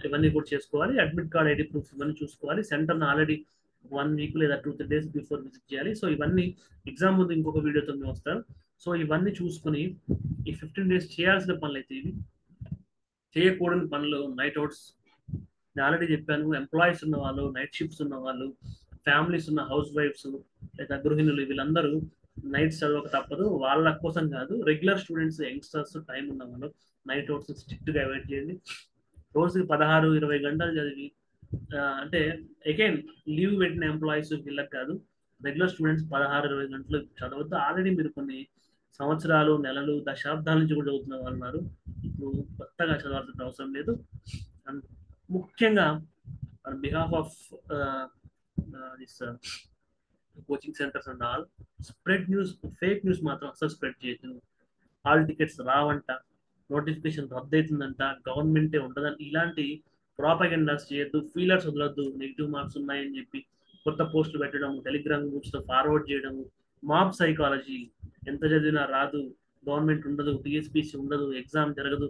ఇవన్నీ కూడా చేసుకోవాలి. అడ్మిట్ కార్డ్, ఐడి ప్రూఫ్ ఇవన్నీ చూసుకోవాలి. సెంటర్ని ఆల్రెడీ 1 week లేదా 2-3 days బిఫోర్ విజిట్ చేయాలి. సో ఇవన్నీ ఎగ్జామ్ ముందు ఇంకొక వీడియోతో మేము వస్తారు. సో ఇవన్నీ చూసుకుని ఈ 15 days చేయాల్సిన పనులు అయితే ఇవి. చేయకూడని పనులు నైట్ అవుట్స్, నేను ఆల్రెడీ చెప్పాను. ఎంప్లాయీస్ ఉన్న వాళ్ళు, నైట్ షిఫ్ట్స్ ఉన్న వాళ్ళు, ఫ్యామిలీస్ ఉన్న హౌస్ వైఫ్స్ లేదా గృహిణులు, వీళ్ళందరూ నైట్స్ చదవక తప్పదు. వాళ్ళ కోసం కాదు, రెగ్యులర్ స్టూడెంట్స్, యంగ్స్టర్స్, టైం ఉన్న వాళ్ళు నైట్ అవుట్స్ స్ట్రిక్ట్గా అవాయిడ్ చేయండి. రోజుకి 16-20 గంటలు చదివి అంటే అగైన్ లీవ్ పెట్టిన ఎంప్లాయీస్ వీళ్ళకి కాదు, రెగ్యులర్ స్టూడెంట్స్ 16-20 గంటలు చదవద్దు. ఆల్రెడీ మీరు కొన్ని సంవత్సరాలు, నెలలు, దశాబ్దాల నుంచి కూడా చదువుతున్న వాళ్ళు ఉన్నారు. ఇప్పుడు కొత్తగా చదవాల్సిన అవసరం లేదు. అండ్ ముఖ్యంగా on behalf of this coaching centres and all, spread news, fake news మాత్రం అసలు స్ప్రెడ్ చేయొద్దు. హాల్ టికెట్స్ రావంట, నోటిఫికేషన్ రద్దవుతుందంట, గవర్నమెంటే ఉంటుందని ఇలాంటి ప్రాపగెండాస్ చేయొద్దు. ఫీలర్స్ వదలొద్దు, నెగిటివ్ మార్క్స్ ఉన్నాయని చెప్పి కొత్త పోస్టులు పెట్టడం, టెలిగ్రామ్ గ్రూప్స్తో ఫార్వర్డ్ చేయడము, మాబ్ సైకాలజీ, ఎంత చదివినా రాదు, గవర్నమెంట్ ఉండదు, టీఎస్పీసీ ఉండదు, ఎగ్జామ్ జరగదు,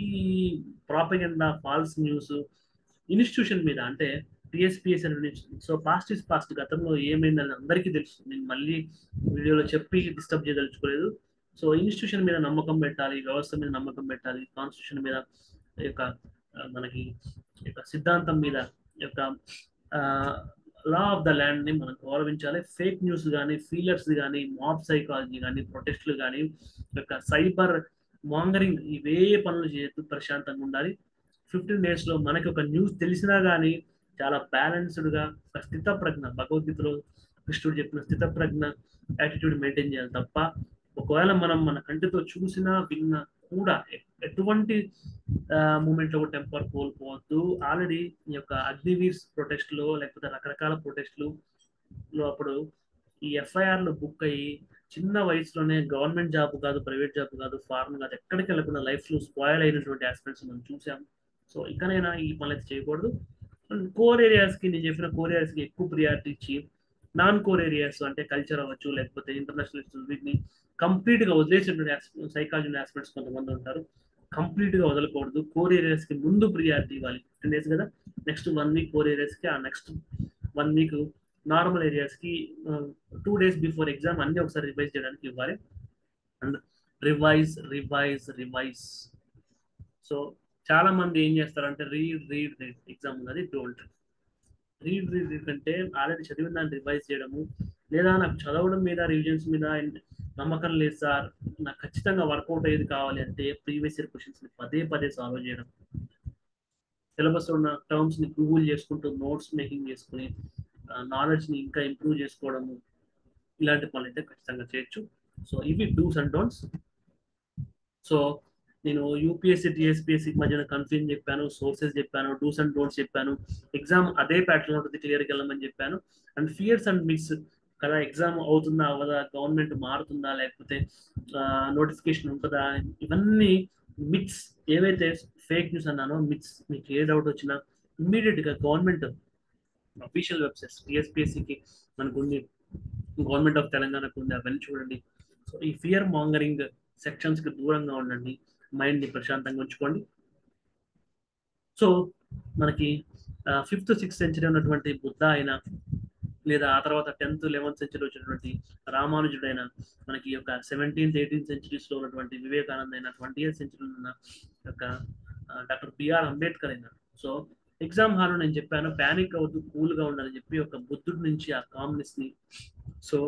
ఈ ప్రాపగెండా, ఫాల్స్ న్యూస్ ఇన్స్టిట్యూషన్ మీద అంటే టీఎస్పీఎస్ అనేది. సో పాస్ట్ ఇస్ పాస్ట్, గతంలో ఏమైందని అందరికీ తెలుసు. నేను మళ్ళీ వీడియోలో చెప్పి డిస్టర్బ్ చేయదలుచుకోలేదు. సో ఇన్స్టిట్యూషన్ మీద నమ్మకం పెట్టాలి, వ్యవస్థ మీద నమ్మకం పెట్టాలి, కాన్స్టిట్యూషన్ మీద యొక్క మనకి యొక్క సిద్ధాంతం మీద యొక్క లా ఆఫ్ ద ల్యాండ్ ని మనం గౌరవించాలి. ఫేక్ న్యూస్ కానీ, ఫీలర్స్ కానీ, మాబ్ సైకాలజీ కానీ, ప్రొటెస్ట్లు కానీ, యొక్క సైబర్ మాంగరింగ్, ఇవే పనులు చేయొద్దు, ప్రశాంతంగా ఉండాలి. 15 days లో మనకి ఒక న్యూస్ తెలిసినా కానీ చాలా బ్యాలెన్స్డ్గా ఒక స్థితప్రజ్ఞ, భగవద్గీతలో కృష్ణుడు చెప్పిన స్థితప్రజ్ఞ యాటిట్యూడ్ మెయింటైన్ చేయాలి తప్ప, ఒకవేళ మనం మన కంటితో చూసినా విన్నా కూడా ఎటువంటి మూమెంట్ లో టెంపర్ కోల్పోవద్దు. ఆల్రెడీ ఈ యొక్క అగ్నివీర్స్ ప్రొటెస్ట్ లో లేకపోతే రకరకాల ప్రొటెస్ట్లు లో అప్పుడు ఈ ఎఫ్ఐఆర్లు బుక్ అయ్యి చిన్న వయసులోనే గవర్నమెంట్ జాబ్ కాదు, ప్రైవేట్ జాబ్ కాదు, ఫారెన్ కాదు, ఎక్కడికి వెళ్ళకుండా లైఫ్ లో స్పాయిల్ అయినటువంటి ఆస్పెక్ట్స్ మనం చూసాం. సో ఇకనైనా ఈ పనులు అయితే చేయకూడదు. కోర్ ఏరియాస్కి, నేను చెప్పిన కోర్ ఏరియాస్కి ఎక్కువ ప్రియారిటీ ఇచ్చి నాన్ కోర్ ఏరియాస్ అంటే కల్చర్ అవ్వచ్చు, లేకపోతే ఇంటర్నేషనల్, వీటిని కంప్లీట్గా వదిలేసినటువంటి సైకాలజీ ఆస్పెక్ట్స్ కొంతమంది ఉంటారు. కంప్లీట్గా వదలకూడదు. కోర్ ఏరియాస్కి ముందు ప్రియారిటీ ఇవ్వాలి. 15 days కదా, నెక్స్ట్ 1 week కోర్ ఏరియాస్కి, ఆ నెక్స్ట్ 1 week నార్మల్ ఏరియాస్కి, 2 days బిఫోర్ ఎగ్జామ్ అన్ని ఒకసారి రివైజ్ చేయడానికి ఇవ్వాలి. And revise revise revise. So చాలా మంది ఏం చేస్తారంటే రీడ్ రీడ్ రీడ్, ఎగ్జామ్ ఉన్నది డోంట్ రీడ్ రీడ్ రీడ్ అంటే ఆల్రెడీ చదివిన దాన్ని రివైజ్ చేయడము, లేదా నాకు చదవడం మీద రివిజన్స్ మీద నమ్మకం లేదు సార్, నాకు ఖచ్చితంగా వర్కౌట్ అయ్యేది కావాలి అంటే ప్రీవియస్ ఇయర్ క్వశ్చన్స్ ని పదే పదే సాల్వ్ చేయడం, సిలబస్ ఉన్న టర్మ్స్ ని గూగుల్ చేసుకుంటూ నోట్స్ మేకింగ్ చేసుకుని నాలెడ్జ్ ని ఇంకా ఇంప్రూవ్ చేసుకోవడము, ఇలాంటి పనులు అయితే ఖచ్చితంగా చేయొచ్చు. సో ఇవి డూస్ అండ్ డోంట్స్. సో నేను యూపీఎస్సీ టీఎస్పీఎస్సీకి మధ్యన కన్ఫ్యూజన్ చెప్పాను, సోర్సెస్ చెప్పాను, డూస్ అండ్ డోంట్స్ చెప్పాను, ఎగ్జామ్ అదే ప్యాటర్న్ ఉంటుంది, క్లియర్కి వెళ్ళమని చెప్పాను. అండ్ ఫియర్స్ అండ్ మిక్స్ కదా, ఎగ్జామ్ అవుతుందా అవ్వదా, గవర్నమెంట్ మారుతుందా, లేకపోతే నోటిఫికేషన్ ఉంటుందా, ఇవన్నీ మిక్స్. ఏవైతే ఫేక్ న్యూస్ అన్నానో మిక్స్, మీకు ఏ డౌట్ వచ్చినా ఇమ్మీడియట్గా గవర్నమెంట్ అఫీషియల్ వెబ్సైట్స్ టీఎస్పీఎస్సీకి మనకు ఉంది, గవర్నమెంట్ ఆఫ్ తెలంగాణకు ఉంది, అవన్నీ చూడండి. సో ఈ ఫియర్ మాంగరింగ్ సెక్షన్స్కి దూరంగా ఉండండి, మైండ్ని ప్రశాంతంగా ఉంచుకోండి. సో మనకి 5th 6th century ఉన్నటువంటి బుద్ధ అయినా, లేదా ఆ తర్వాత 10th 11th century వచ్చినటువంటి రామానుజుడైనా, మనకి యొక్క 17th 18th centuries లో ఉన్నటువంటి వివేకానంద అయినా, 20th century ఉన్న యొక్క డాక్టర్ బిఆర్ అంబేద్కర్ అయినా. సో ఎగ్జామ్ హాల్ నేను చెప్పాను ప్యానిక్ అవ్వద్దు, కూల్గా ఉండాలని చెప్పి ఒక బుద్ధుడి నుంచి ఆ కామ్నెస్ ని, సో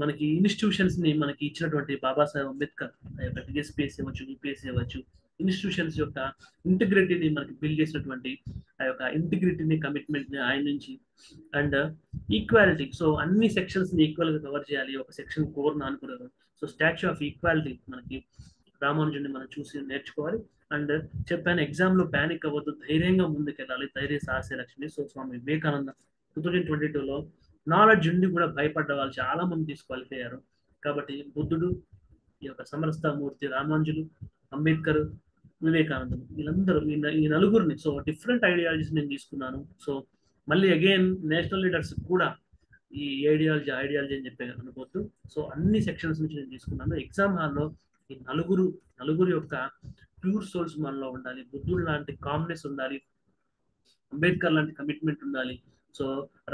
మనకి ఇన్స్టిట్యూషన్స్ ని మనకి ఇచ్చినటువంటి బాబాసాహెబ్ అంబేద్కర్, టీఎస్పీఎస్సీ అవ్వచ్చు, యూపీఎస్సీ అవ్వచ్చు, ఇన్స్టిట్యూషన్స్ యొక్క ఇంటిగ్రిటీని మనకి బిల్డ్ చేసినటువంటి ఆ యొక్క ఇంటిగ్రిటీని, కమిట్మెంట్ ని ఆయన నుంచి. అండ్ ఈక్వాలిటీ, సో అన్ని సెక్షన్స్ ని ఈక్వల్ గా కవర్ చేయాలి, ఒక సెక్షన్ కోర్ అనుకున్నారు. సో స్టాచ్యూ ఆఫ్ ఈక్వాలిటీ మనకి రామానుజుని మనం చూసి నేర్చుకోవాలి. అండ్ చెప్పాను ఎగ్జామ్ లో ప్యానిక్ అవ్వద్దు, ధైర్యంగా ముందుకెళ్ళాలి, ధైర్య సాహసే లక్ష్మి. సో స్వామి వివేకానంద 2022లో నాలెడ్జ్ ఉండి కూడా భయపడ్డ వాళ్ళు చాలా మంది డిస్క్వాలిఫై అయ్యారు. కాబట్టి బుద్ధుడు, ఈ యొక్క సమరస్థమూర్తి, రామానుజులు, అంబేద్కర్, వివేకానందం, వీళ్ళందరూ ఈ నలుగురిని, సో డిఫరెంట్ ఐడియాలజీస్ నేను తీసుకున్నాను. సో మళ్ళీ అగైన్ నేషనల్ లీడర్స్ కూడా ఈ ఐడియాలజీ అని చెప్పే అనుకోవద్దు. సో అన్ని సెక్షన్స్ నుంచి నేను తీసుకున్నాను. ఎగ్జామ్ హాల్లో ఈ నలుగురు యొక్క ప్యూర్ సోల్స్ మనలో ఉండాలి. బుద్ధుడు లాంటి కామ్నెస్ ఉండాలి, అంబేద్కర్ లాంటి కమిట్మెంట్ ఉండాలి, సో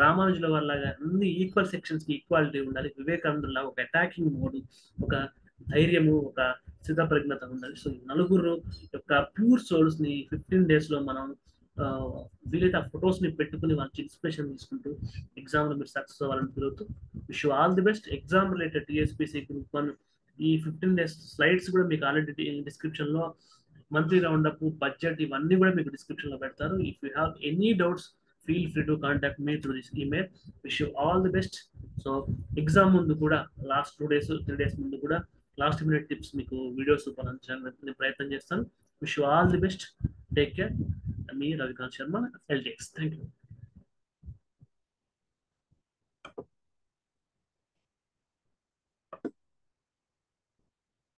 రామానుజుల వల్ల అన్ని ఈక్వల్ సెక్షన్స్ కి ఈక్వాలిటీ ఉండాలి, వివేకానందులా ఒక అటాకింగ్ మోడ్, ఒక ధైర్యము, ఒక స్థితప్రజ్ఞత ఉండాలి. సో ఈ నలుగురు యొక్క ప్యూర్ సోల్స్ ని 15 days లో మనం వీలైతే ఆ ఫొటోస్ ని పెట్టుకుని వాళ్ళకి ఇన్స్పిరేషన్ తీసుకుంటూ ఎగ్జామ్ లో మీరు సక్సెస్ అవ్వాలని తిరుగుతూ wish you all the best. Exam related TSPC group 1 ఈ 15 days స్లైడ్స్ కూడా మీకు ఆల్రెడీ డిస్క్రిప్షన్ లో మంత్లీ రౌండప్, బడ్జెట్ ఇవన్నీ కూడా మీకు డిస్క్రిప్షన్లో పెడతారు. If you have any doubts feel free to contact me through this email. Wish you all the best. So exam ముందు కూడా లాస్ట్ 2 days 3 days ముందు కూడా లాస్ట్ మినిట్ టిప్స్ మీకు వీడియోస్ పంపించడానికి ప్రయత్నం చేస్తాను. Wish you all the best. Take care. మీ Ravikanth Sharma, LTX. Thank you.